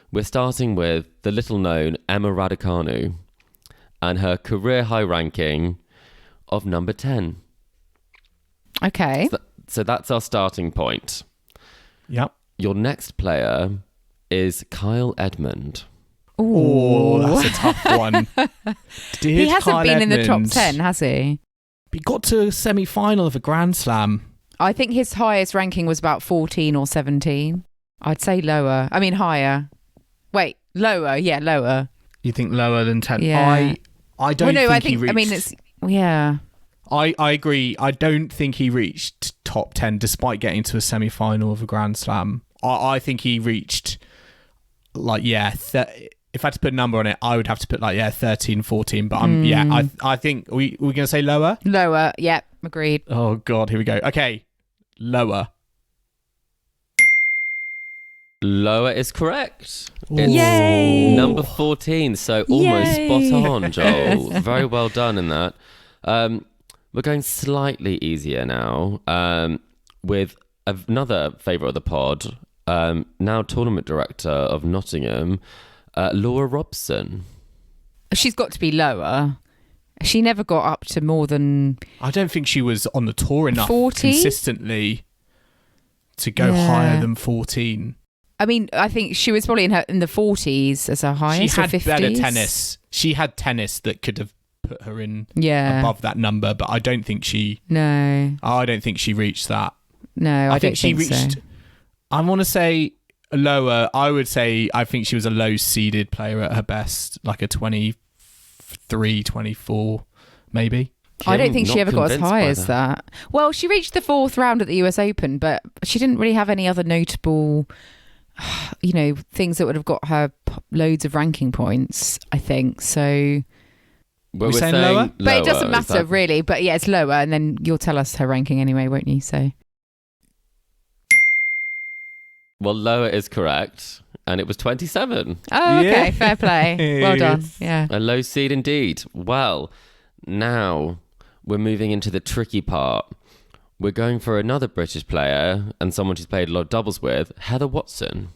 We're starting with the little-known Emma Raducanu and her career high ranking of number 10. Okay. So that's our starting point. Yep. Your next player is Kyle Edmund. Oh, that's a tough one. He hasn't been in the top 10, has he? He got to a semi-final of a Grand Slam. I think his highest ranking was about 14 or 17. I'd say lower. I mean, higher. Wait, lower. Yeah, lower. You think lower than 10? Yeah. I don't think he reached... I mean, it's... Yeah. I agree. I don't think he reached top 10 despite getting to a semi-final of a Grand Slam. I think he reached, like, if I had to put a number on it, I would have to put, 13, 14. But I think, we're going to say lower? Lower, yeah, agreed. Oh, God, here we go. Okay, lower. Lower is correct. It's Yay! Number 14, so almost spot on, Joel. Very well done in that. We're going slightly easier now with another favourite of the pod, now tournament director of Nottingham, Laura Robson. She's got to be lower. She never got up to more than... I don't think she was on the tour enough 40? Consistently to go higher than 14. I mean, I think she was probably in the 40s as her highest. She had or 50s. better tennis. She had tennis that could have put her in Yeah. above that number, but I don't think she No. reached that. No, I don't she think reached. so. I want to say lower. I would say I think she was a low seeded player at her best, like a 23, 24, maybe. I don't Kim, think she not ever got as convinced high by as that. Well, she reached the 4th round at the US Open, but she didn't really have any other notable, things that would have got her loads of ranking points, I think. So, But We're saying lower? but it doesn't is matter that- really. But yeah, it's lower, and then you'll tell us her ranking anyway, won't you? So, Well, lower is correct, and it was 27. oh, okay, Yeah. fair play. Well done. Yes. Yeah. A low seed indeed. Well, now we're moving into the tricky part. We're going for another British player and someone she's played a lot of doubles with, Heather Watson.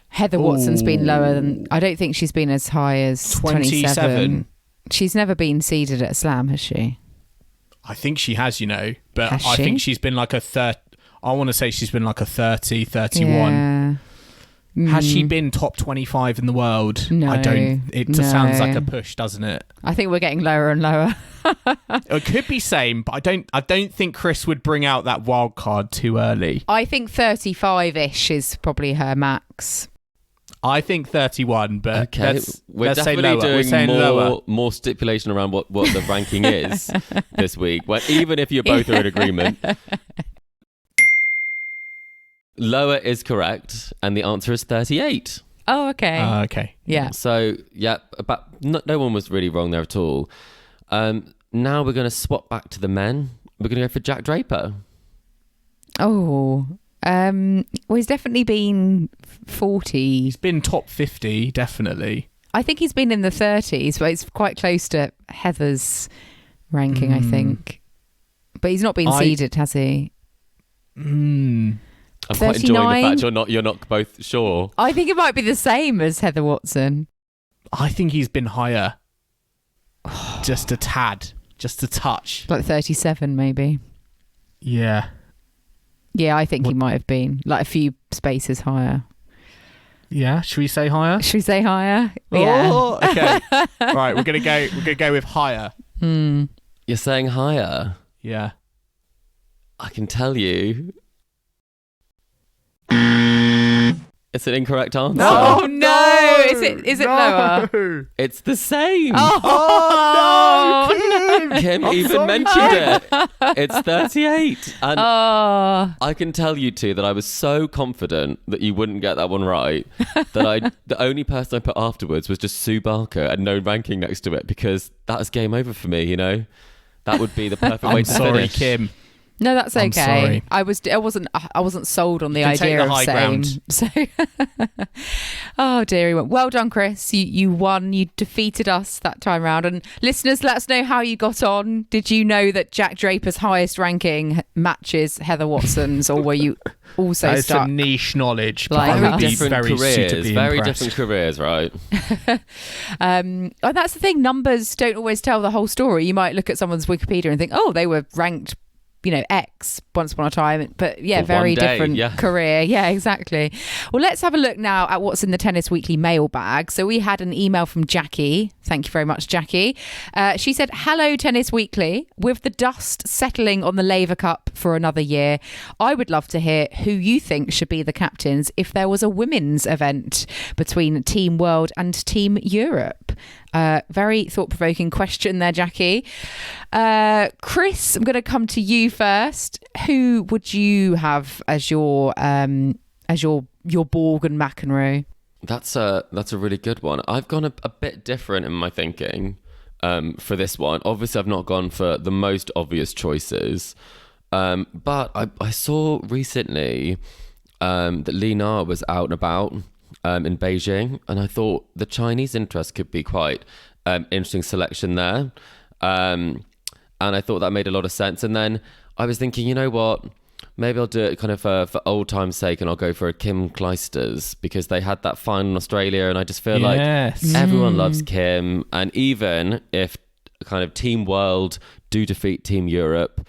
Heather Watson's been lower than. I don't think she's been as high as 27. 27. She's never been seeded at a slam, has she? I think she has, but Has I she? think she's been like a 30. I want to say she's been like a 30, 31. Yeah. Has she Mm. been top 25 in the world? No, I don't. It no. sounds like a push, doesn't it? I think we're getting lower and lower. It could be same, but I don't think Chris would bring out that wild card too early. I think 35-ish is probably her max. I think 31, but Okay, we're let's say definitely lower. We're doing saying lower. more stipulation around what the ranking is this week. Well, even if you both are in agreement. Lower is correct, and the answer is 38. Oh, okay. Okay. yeah. So, yeah, no one was really wrong there at all. Now we're going to swap back to the men. We're going to go for Jack Draper. Oh. Well, he's definitely been 40. He's been top 50, definitely. I think he's been in the 30s, but it's quite close to Heather's ranking, I think. But he's not been seeded, has he? I'm quite enjoying the 39? fact you're not both sure. I think it might be the same as Heather Watson. I think he's been higher. Just a tad. Just a touch. Like 37, maybe. Yeah. Yeah, I think he might have been. Like a few spaces higher. Yeah. Should we say higher? Should we say higher? Yeah. Oh, okay. Right. We're gonna go with higher. Hmm. You're saying higher. Yeah. I can tell you. It's an incorrect answer. Oh no! Is it lower? It's the same. Oh, no! Kim I'm even sorry. mentioned it. It's 38. And Oh, I can tell you two that I was so confident that you wouldn't get that one right that the only person I put afterwards was just Sue Barker and no ranking next to it because that was game over for me, That would be the perfect way I'm to sorry, finish. Kim. no, that's I'm okay. sorry. I wasn't sold on the You can take idea the of high saying. ground. So, oh dearie, well done, Chris. You won. You defeated us that time round. And listeners, let us know how you got on. Did you know that Jack Draper's highest ranking matches Heather Watson's, or were you also That is stuck? some niche knowledge, but Like I us. would be Different very careers, suitably very impressed. different careers, right? And that's the thing. Numbers don't always tell the whole story. You might look at someone's Wikipedia and think, oh, they were ranked, X once upon a time. But yeah, For very one day, different yeah. career. Yeah, exactly. Well, let's have a look now at what's in the Tennis Weekly mailbag. So we had an email from Jackie. Thank you very much, Jackie. She said, hello, Tennis Weekly. With the dust settling on the Laver Cup for another year, I would love to hear who you think should be the captains if there was a women's event between Team World and Team Europe. Very thought-provoking question there, Jackie. Chris, I'm going to come to you first. Who would you have as your Borg and McEnroe? That's a really good one. I've gone a bit different in my thinking for this one. Obviously, I've not gone for the most obvious choices, but I saw recently that Li Na was out and about in Beijing, and I thought the Chinese interest could be quite interesting selection there, and I thought that made a lot of sense. And then I was thinking, you know what? Maybe I'll do it kind of for old time's sake, and I'll go for a Kim Clijsters because they had that final in Australia, and I just feel like everyone loves Kim. And even if kind of Team World do defeat Team Europe,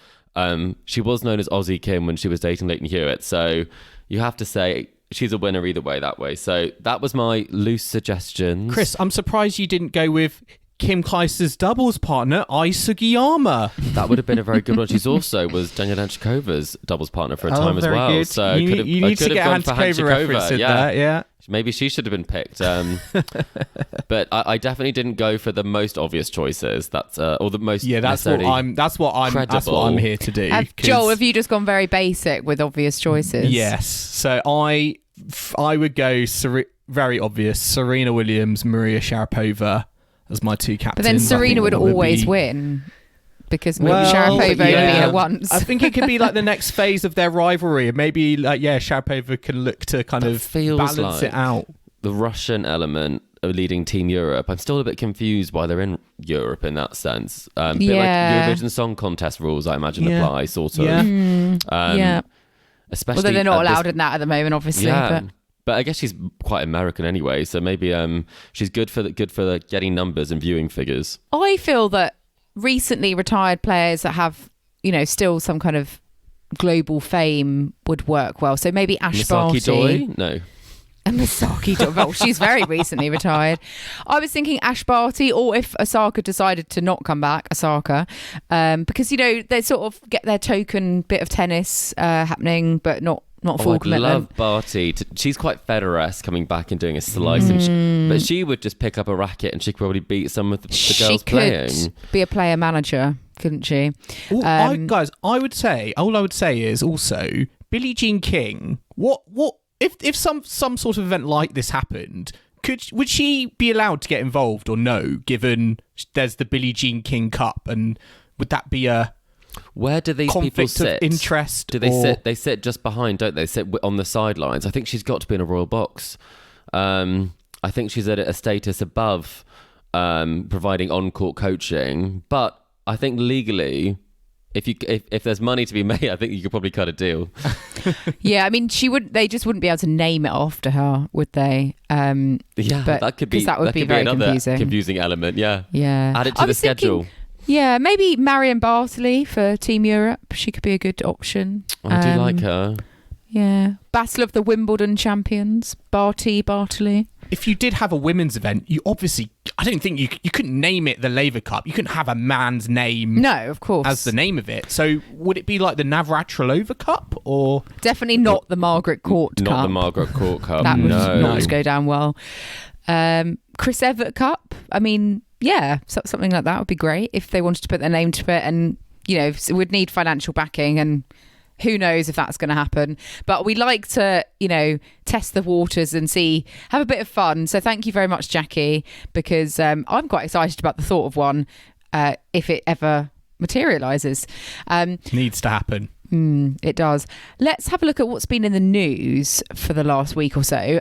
she was known as Aussie Kim when she was dating Leighton Hewitt. So you have to say she's a winner either way that way. So that was my loose suggestions. Chris, I'm surprised you didn't go with Kim Kleister's doubles partner, Ai Sugiyama. That would have been a very good one. She's also was Daniil Medvedev's doubles partner for a time as very well. Good. So you need to get a Hantukova reference in there, yeah. Maybe she should have been picked. But I definitely didn't go for the most obvious choices. That's or the most that's what I'm here to do. Joel, have you just gone very basic with obvious choices? Yes. So I would go very obvious: Serena Williams, Maria Sharapova as my two captains. But then Serena would always win. Because maybe Sharapova only beat her once. I think it could be like the next phase of their rivalry. Maybe Sharapova can look to kind of balance like it out. The Russian element of leading Team Europe. I'm still a bit confused why they're in Europe in that sense. Bit like Eurovision Song Contest rules, I imagine, apply, sort of. Yeah. Especially although they're not allowed in that at the moment, obviously. Yeah. But I guess she's quite American anyway, so maybe she's good for getting numbers and viewing figures. I feel that recently retired players that have, still some kind of global fame would work well. So maybe Ash Barty. Doi? No. And Misaki Doi. Well, she's very recently retired. I was thinking Ash Barty, or if Osaka decided to not come back, Osaka, because, they sort of get their token bit of tennis happening, but not full commitment. I love Barty. She's quite Federer-esque coming back and doing a slice. But she would just pick up a racket and she could probably beat some of the girls playing. She could be a player manager, couldn't she? Guys, I would say is also Billie Jean King. What if some sort of event like this happened? Would she be allowed to get involved or no? Given there's the Billie Jean King Cup, and would that be a where do these people sit? Of interest? Do they sit? They sit just behind, don't they? Sit on the sidelines. I think she's got to be in a royal box. I think she's at a status above providing on-court coaching. But I think legally, if there's money to be made, I think you could probably cut a deal. Yeah, I mean, they just wouldn't be able to name it after her, would they? But that could be very confusing element. Yeah. Add it to the schedule. Yeah, maybe Marion Bartley for Team Europe. She could be a good option. I do like her. Yeah. Battle of the Wimbledon champions. Bartley. If you did have a women's event, you obviously, I don't think you couldn't name it the Laver Cup. You couldn't have a man's name. No, of course. As the name of it. So would it be like the Navratilova Cup or? Definitely not the Margaret Court Cup. Not the Margaret Court Cup. That would not go down well. Chris Evert Cup. I mean, yeah, something like that would be great if they wanted to put their name to it, and it would need financial backing, and who knows if that's going to happen. But we like to test the waters and have a bit of fun. So thank you very much, Jackie, because I'm quite excited about the thought of one if it ever materializes. Needs to happen. It does. Let's have a look at what's been in the news for the last week or so.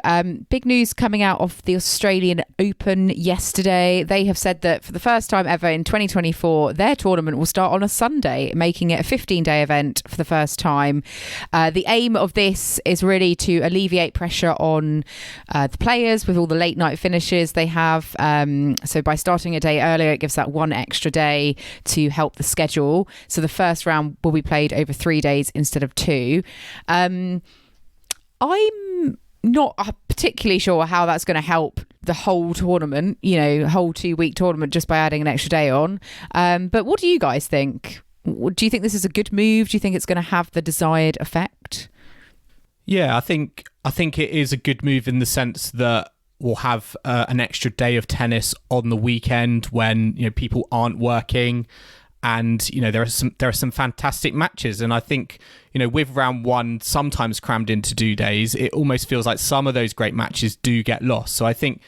Big news coming out of the Australian Open yesterday. They have said that for the first time ever in 2024, their tournament will start on a Sunday, making it a 15-day event for the first time. The aim of this is really to alleviate pressure on the players with all the late night finishes they have. So by starting a day earlier, it gives that one extra day to help the schedule. So the first round will be played over 3 days instead of 2. I'm not particularly sure how that's going to help the whole tournament, whole 2-week tournament, just by adding an extra day on. But what do you guys think? Do you think this is a good move? Do you think it's going to have the desired effect? Yeah, I think it is a good move in the sense that we'll have an extra day of tennis on the weekend when people aren't working. And there are some fantastic matches, and I think with round one sometimes crammed into 2 days, it almost feels like some of those great matches do get lost. So I think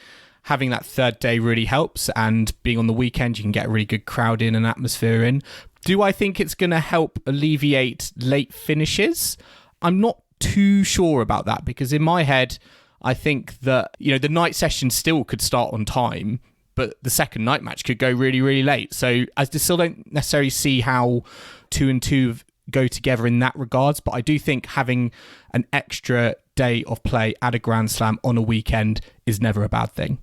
having that third day really helps, and being on the weekend, you can get a really good crowd in and atmosphere in. Do I think it's going to help alleviate late finishes? I'm not too sure about that, because in my head, I think that the night session still could start on time, but the second night match could go really, really late. So I still don't necessarily see how 2 and 2 go together in that regards. But I do think having an extra day of play at a Grand Slam on a weekend is never a bad thing.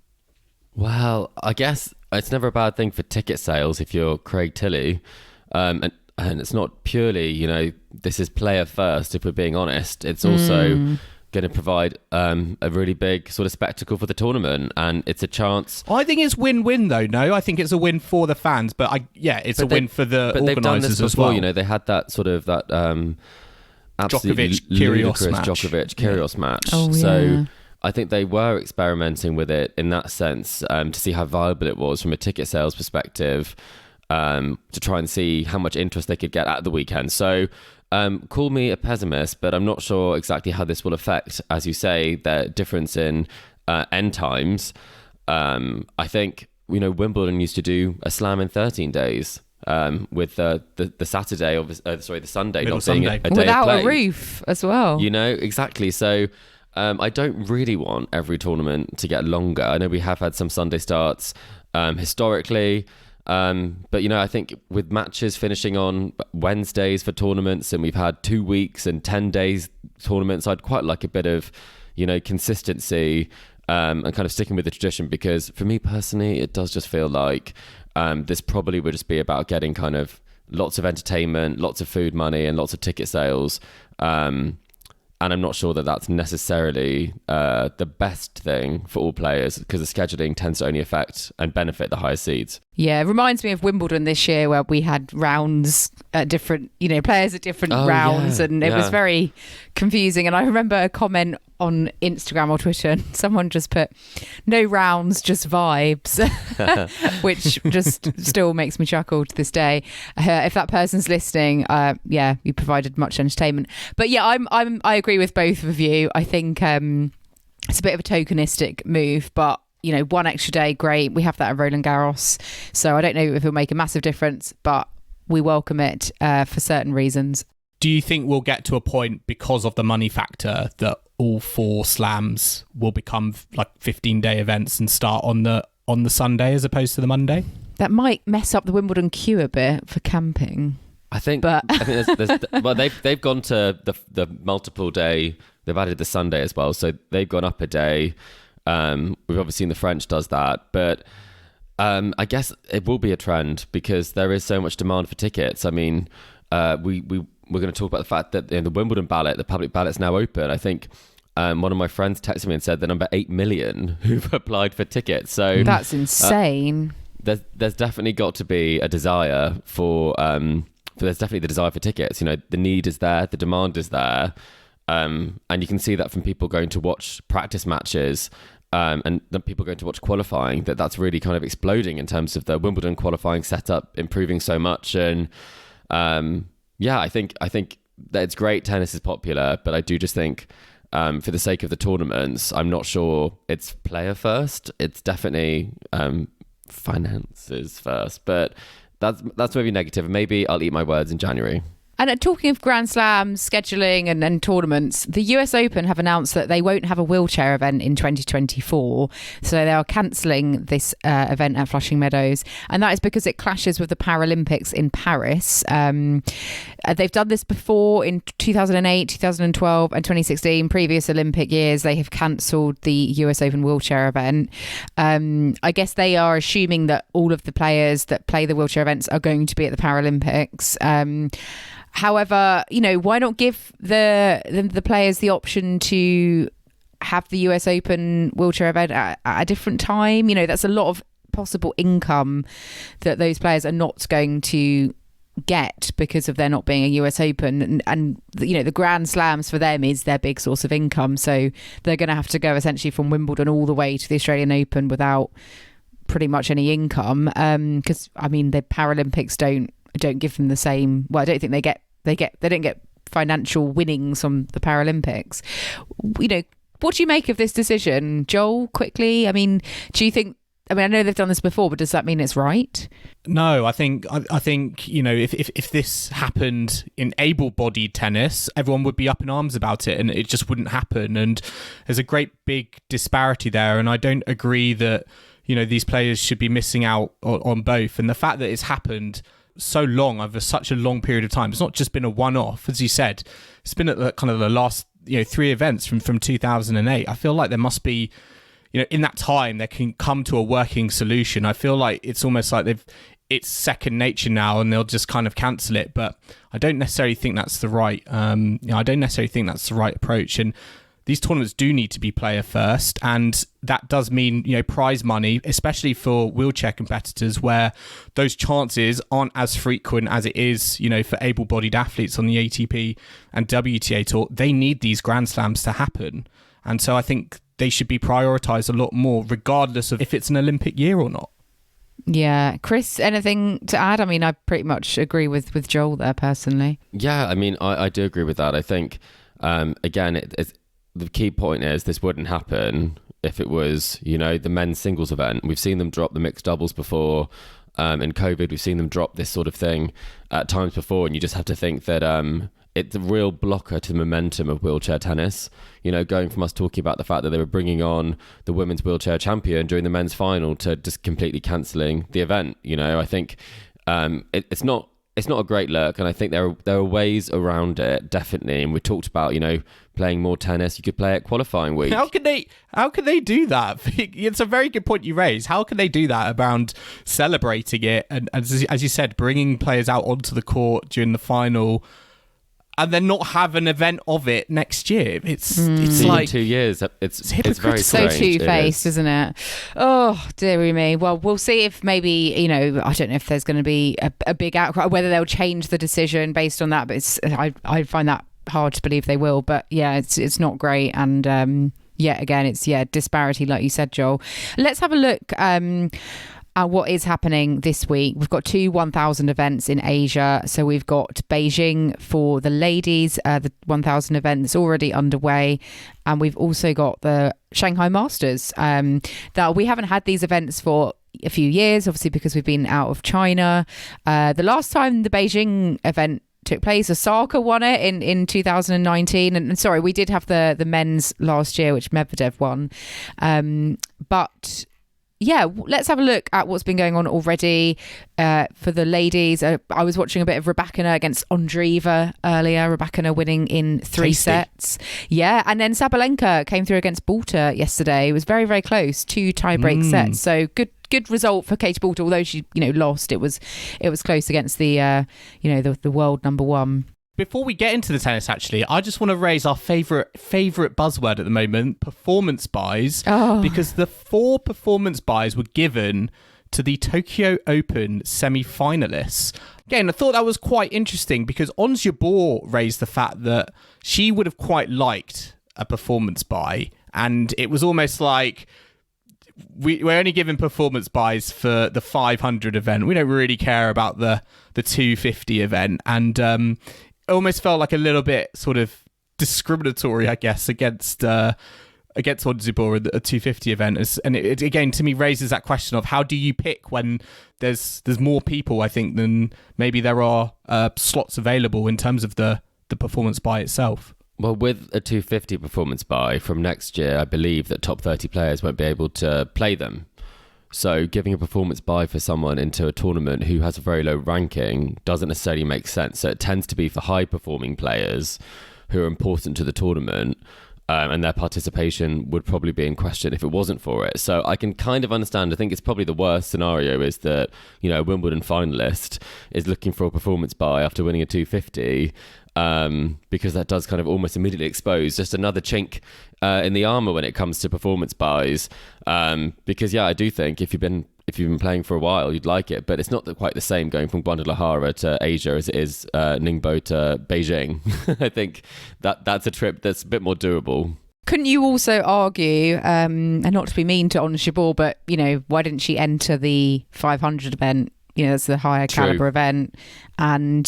Well, I guess it's never a bad thing for ticket sales if you're Craig Tilley. And it's not purely, this is player first, if we're being honest. It's also going to provide a really big sort of spectacle for the tournament, and it's a chance. I think it's win-win though. No, I think it's a win for the fans, but it's a win for the organisers they've done this as before. well. They had that sort of that absolutely Djokovic-Kyrgios match. Oh, yeah. So I think they were experimenting with it in that sense to see how viable it was from a ticket sales perspective, to try and see how much interest they could get at the weekend. So call me a pessimist, but I'm not sure exactly how this will affect, as you say, the difference in end times. I think, Wimbledon used to do a slam in 13 days. With the Saturday, the Sunday Middle not being Sunday. a day Without of play. a roof as well. Exactly. So I don't really want every tournament to get longer. I know we have had some Sunday starts historically, but I think with matches finishing on Wednesdays for tournaments, and we've had 2 weeks and 10 days tournaments, I'd quite like a bit of consistency and kind of sticking with the tradition, because for me personally, it does just feel like this probably would just be about getting kind of lots of entertainment, lots of food money, and lots of ticket sales. And I'm not sure that that's necessarily the best thing for all players, because the scheduling tends to only affect and benefit the higher seeds. Yeah, it reminds me of Wimbledon this year, where we had rounds at different, players at different rounds, and it was very confusing. And I remember a comment on Instagram or Twitter, and someone just put, "No rounds, just vibes," which just still makes me chuckle to this day. If that person's listening, you provided much entertainment. But yeah, I agree with both of you. I think it's a bit of a tokenistic move, but one extra day, great. We have that at Roland Garros, so I don't know if it'll make a massive difference, but we welcome it for certain reasons. Do you think we'll get to a point, because of the money factor, that all 4 slams will become like 15-day events and start on the Sunday as opposed to the Monday? That might mess up the Wimbledon queue a bit for camping. I think they've gone to the multiple day. They've added the Sunday as well, so they've gone up a day. We've obviously seen the French does that, but I guess it will be a trend, because there is so much demand for tickets. I mean, we're going to talk about the fact that the Wimbledon ballot, the public ballot's now open. I think one of my friends texted me and said the number 8 million who've applied for tickets. So that's insane. There's definitely got to be a desire for there's definitely the desire for tickets. The need is there, the demand is there, and you can see that from people going to watch practice matches. And then people going to watch qualifying, that's really kind of exploding in terms of the Wimbledon qualifying setup improving so much. And I think that it's great tennis is popular, but I do just think for the sake of the tournaments, I'm not sure it's player first. It's definitely finances first, but that's maybe negative. Maybe I'll eat my words in January. And talking of Grand Slams, scheduling and tournaments, the US Open have announced that they won't have a wheelchair event in 2024. So they are cancelling this event at Flushing Meadows. And that is because it clashes with the Paralympics in Paris. They've done this before in 2008, 2012 and 2016. Previous Olympic years, they have cancelled the US Open wheelchair event. I guess they are assuming that all of the players that play the wheelchair events are going to be at the Paralympics. However, why not give the players the option to have the US Open wheelchair event at a different time? That's a lot of possible income that those players are not going to get because of there not being a US Open. And the Grand Slams for them is their big source of income. So they're going to have to go essentially from Wimbledon all the way to the Australian Open without pretty much any income. Because, the Paralympics don't give them the same. Well, I don't think they don't get financial winnings from the Paralympics. What do you make of this decision, Joel? Quickly, do you think? I know they've done this before, but does that mean it's right? No, I think if this happened in able-bodied tennis, everyone would be up in arms about it, and it just wouldn't happen. And there's a great big disparity there, and I don't agree that these players should be missing out on both. And the fact that it's happened so long, over such a long period of time, it's not just been a one-off, as you said. It's been at the last 3 events from 2008. I feel like there must be, in that time, they can come to a working solution. I feel like it's almost like it's second nature now, and they'll just kind of cancel it. But I don't necessarily think that's the right. I don't necessarily think that's the right approach. And these tournaments do need to be player first, and that does mean, prize money, especially for wheelchair competitors, where those chances aren't as frequent as it is, for able-bodied athletes on the ATP and WTA tour. They need these Grand Slams to happen, and so I think they should be prioritised a lot more, regardless of if it's an Olympic year or not. Yeah. Chris, anything to add? I mean, I pretty much agree with Joel there personally. Yeah, I mean, I do agree with that. I think, again, it's the key point is this wouldn't happen if it was, the men's singles event. We've seen them drop the mixed doubles before. In COVID, we've seen them drop this sort of thing at times before. And you just have to think that it's a real blocker to the momentum of wheelchair tennis. Going from us talking about the fact that they were bringing on the women's wheelchair champion during the men's final to just completely cancelling the event. I think it's not a great look, and I think there are ways around it, definitely. And we talked about, playing more tennis. You could play at qualifying week. How can they do that? It's a very good point you raise. How can they do that around celebrating it and, as you said, bringing players out onto the court during the final, and then not have an event of it next year? It's like 2 years. It's very so strange. two-faced, isn't it? Oh, dearie me. Well, we'll see if maybe, I don't know if there's going to be a big outcry, whether they'll change the decision based on that. But I find that hard to believe they will. But yeah, it's not great. And again, it's disparity, like you said, Joel. Let's have a look what is happening this week. We've got 2 1,000 events in Asia. So we've got Beijing for the ladies, the 1,000 event that's already underway. And we've also got the Shanghai Masters. That we haven't had these events for a few years, obviously, because we've been out of China. The last time the Beijing event took place, Osaka won it in 2019. And sorry, we did have the men's last year, which Medvedev won. But yeah, let's have a look at what's been going on already for the ladies. I was watching a bit of Rybakina against Ondreeva earlier. Rybakina winning in 3 sets. Yeah, and then Sabalenka came through against Balta yesterday. It was very, very close, 2 tie-break sets. So good result for Katie Balta, although she lost. It was close against the world number one. Before we get into the tennis, actually, I just want to raise our favourite buzzword at the moment, performance buys, because the 4 performance buys were given to the Tokyo Open semi-finalists. Again, I thought that was quite interesting because Ons Jabeur raised the fact that she would have quite liked a performance buy, and it was almost like we're only giving performance buys for the 500 event. We don't really care about the 250 event, and it almost felt like a little bit sort of discriminatory, I guess, against Ons Jabeur at a 250 event. And it again, to me, raises that question of how do you pick when there's more people, I think, than maybe there are slots available in terms of the performance buy itself. Well, with a 250 performance buy from next year, I believe that top 30 players won't be able to play them. So giving a performance buy for someone into a tournament who has a very low ranking doesn't necessarily make sense. So it tends to be for high-performing players who are important to the tournament, and their participation would probably be in question if it wasn't for it. So I can kind of understand. I think it's probably the worst scenario is that, a Wimbledon finalist is looking for a performance buy after winning a 250, because that does kind of almost immediately expose just another chink in the armour when it comes to performance buys. Because I do think if you've been playing for a while, you'd like it, but it's not quite the same going from Guadalajara to Asia as it is Ningbo to Beijing. I think that's a trip that's a bit more doable. Couldn't you also argue, and not to be mean to Ons Jabeur, but why didn't she enter the 500 event? It's the higher caliber event, and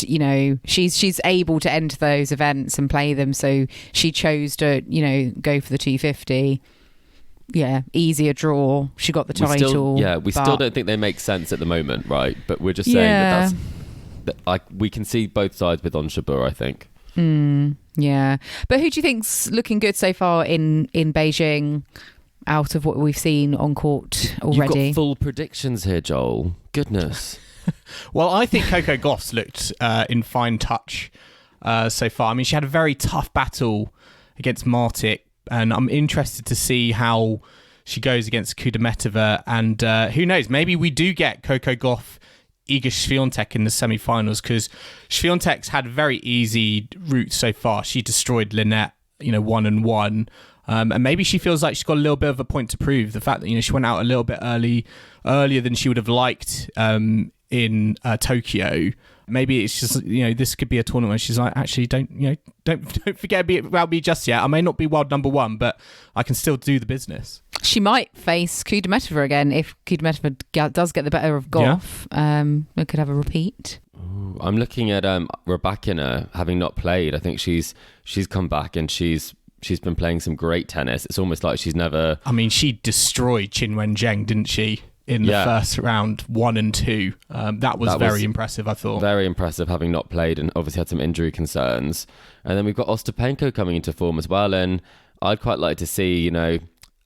she's able to enter those events and play them, so she chose to go for the 250. Yeah, easier draw. She got the title. We still don't think they make sense at the moment, right? But we're just saying that we can see both sides with Ons Jabeur, I think. Yeah, but who do you think's looking good so far in Beijing? Out of what we've seen on court already. You've got full predictions here, Joel. Goodness. Well, I think Coco Gauff's looked in fine touch so far. I mean, she had a very tough battle against Martic, and I'm interested to see how she goes against Kudermetova. And who knows, maybe we do get Coco Gauff, Iga Swiatek in the semi-finals, because Swiatek's had a very easy route so far. She destroyed Lynette 1-1. And maybe she feels like she's got a little bit of a point to prove. The fact that, she went out a little bit earlier than she would have liked in Tokyo. Maybe it's just, this could be a tournament where she's like, actually, don't forget about me just yet. I may not be world number one, but I can still do the business. She might face Kudermetova again if Kudermetova does get the better of Goff. Yeah. We could have a repeat. Ooh, I'm looking at Rybakina having not played. I think she's come back and she's been playing some great tennis. It's almost like she's never... I mean, she destroyed Qin Wenjing, didn't she? In the first round, 1 and 2. That was very impressive, I thought. Very impressive, having not played and obviously had some injury concerns. And then we've got Ostapenko coming into form as well. And I'd quite like to see, a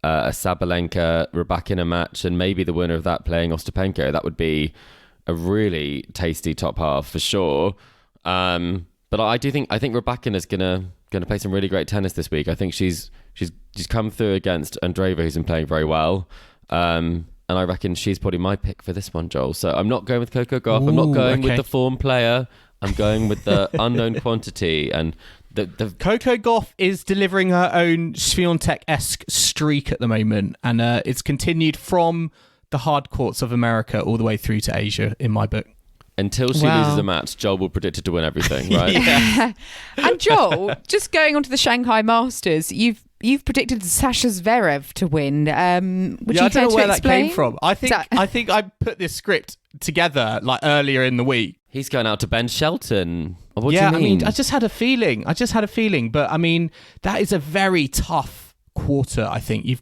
Sabalenka-Rybakina match and maybe the winner of that playing Ostapenko. That would be a really tasty top half for sure. But I think Rybakina's gonna play some really great tennis this week. I think she's come through against Andreeva, who's been playing very well. And I reckon she's probably my pick for this one, Joel. So I'm not going with Coco Gauff. I'm not going with the form player. I'm going with the unknown quantity. And the Coco Gauff is delivering her own Swiatek-esque streak at the moment. And it's continued from the hard courts of America all the way through to Asia, in my book. Until she loses a match, Joel will predict her to win everything, right? Yeah. And Joel, just going on to the Shanghai Masters, you've predicted Sasha Zverev to win. I don't know where that came from. I think I put this script together like earlier in the week. He's going out to Ben Shelton. What do you mean? I mean, I just had a feeling. But I mean, that is a very tough quarter. I think it's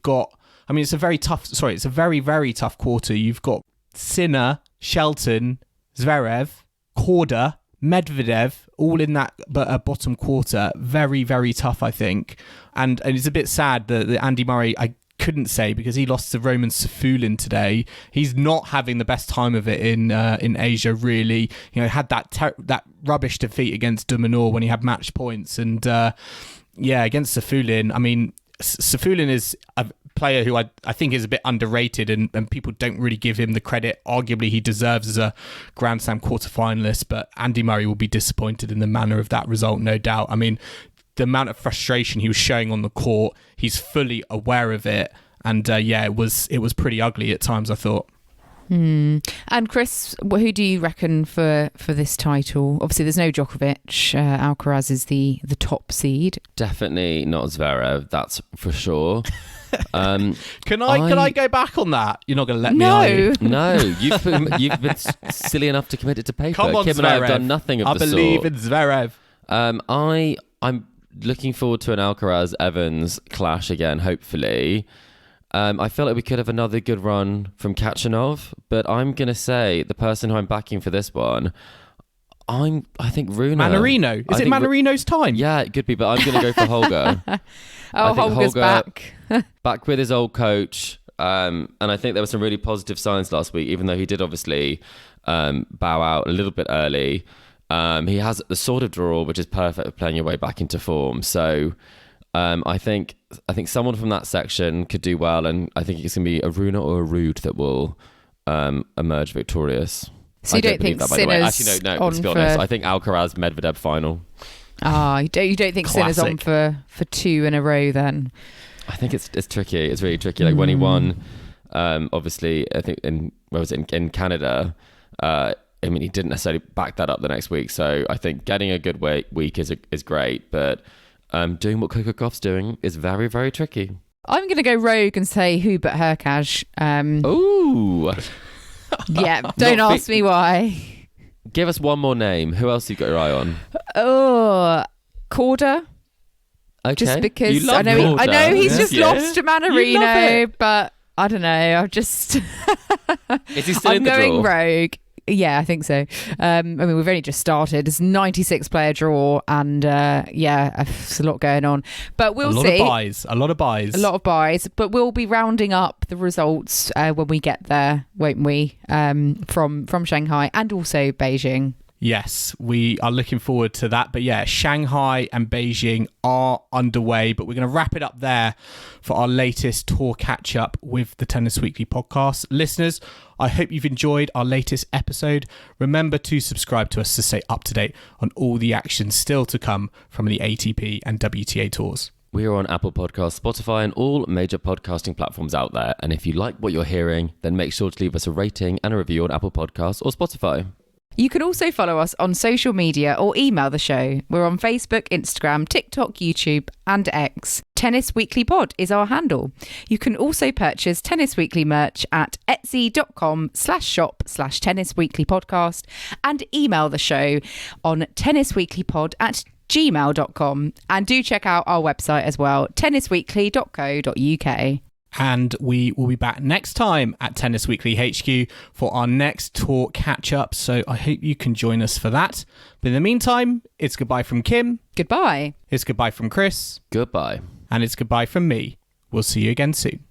a very, very tough quarter. You've got Sinner, Shelton, Zverev, Korda, Medvedev, all in that bottom quarter. Very, very tough, I think. And it's a bit sad that Andy Murray, I couldn't say because he lost to Roman Safulin today. He's not having the best time of it in Asia, really. Had that rubbish defeat against de Minaur when he had match points. And against Safulin, I mean, Safulin is a player who I think is a bit underrated and people don't really give him the credit arguably he deserves as a Grand Slam quarterfinalist, but Andy Murray will be disappointed in the manner of that result, no doubt. I mean, the amount of frustration he was showing on the court, he's fully aware of it, and it was pretty ugly at times, I thought. And Chris, who do you reckon for this title? Obviously, there's no Djokovic. Alcaraz is the top seed. Definitely not Zverev. That's for sure. Can I go back on that? You're not going to let me, are you? No, you've been silly enough to commit it to paper. Come on, Kim Zverev. and I have done nothing of the sort. I believe in Zverev. I'm looking forward to an Alcaraz-Evans clash again, hopefully. I feel like we could have another good run from Khachanov, but I'm going to say the person who I'm backing for this one, I think Rune. Mannarino. Is it Mannarino's time? Yeah, it could be, but I'm going to go for Holger. Holger's back. Back with his old coach. And I think there were some really positive signs last week, even though he did obviously bow out a little bit early. He has the sort of draw, which is perfect for playing your way back into form. So I think someone from that section could do well, and I think it's going to be a Rune or a Rude that will emerge victorious. So you don't think Sinner's actually no. Let's be honest. I think Alcaraz Medvedev final. You don't think Sinner's on for 2 in a row then? I think it's tricky. It's really tricky. Like when he won, obviously I think in Canada. I mean, he didn't necessarily back that up the next week. So I think getting a good week is great, but doing what Coco Gauff's doing is very, very tricky. I'm going to go rogue and say Hubert Hurkacz. Ooh. Yeah, don't ask me why. Give us one more name. Who else you got your eye on? Oh, Korda. Okay. Just because I know he's just lost to Mannarino, but I don't know. I've just. Is he still in the draw? I'm going rogue. Yeah, I think so. I mean, we've only just started. It's 96 player draw, and there's a lot going on. But we'll see. A lot of buys. But we'll be rounding up the results when we get there, won't we? From Shanghai and also Beijing. Yes, we are looking forward to that. But yeah, Shanghai and Beijing are underway. But we're going to wrap it up there for our latest tour catch-up with the Tennis Weekly podcast. Listeners, I hope you've enjoyed our latest episode. Remember to subscribe to us to stay up to date on all the action still to come from the ATP and WTA tours. We are on Apple Podcasts, Spotify, and all major podcasting platforms out there. And if you like what you're hearing, then make sure to leave us a rating and a review on Apple Podcasts or Spotify. You can also follow us on social media or email the show. We're on Facebook, Instagram, TikTok, YouTube, and X. Tennis Weekly Pod is our handle. You can also purchase Tennis Weekly merch at etsy.com/shop/Tennis Weekly Podcast and email the show on tennisweeklypod@gmail.com. And do check out our website as well, tennisweekly.co.uk. And we will be back next time at Tennis Weekly HQ for our next tour catch-up. So I hope you can join us for that. But in the meantime, it's goodbye from Kim. Goodbye. It's goodbye from Chris. Goodbye. And it's goodbye from me. We'll see you again soon.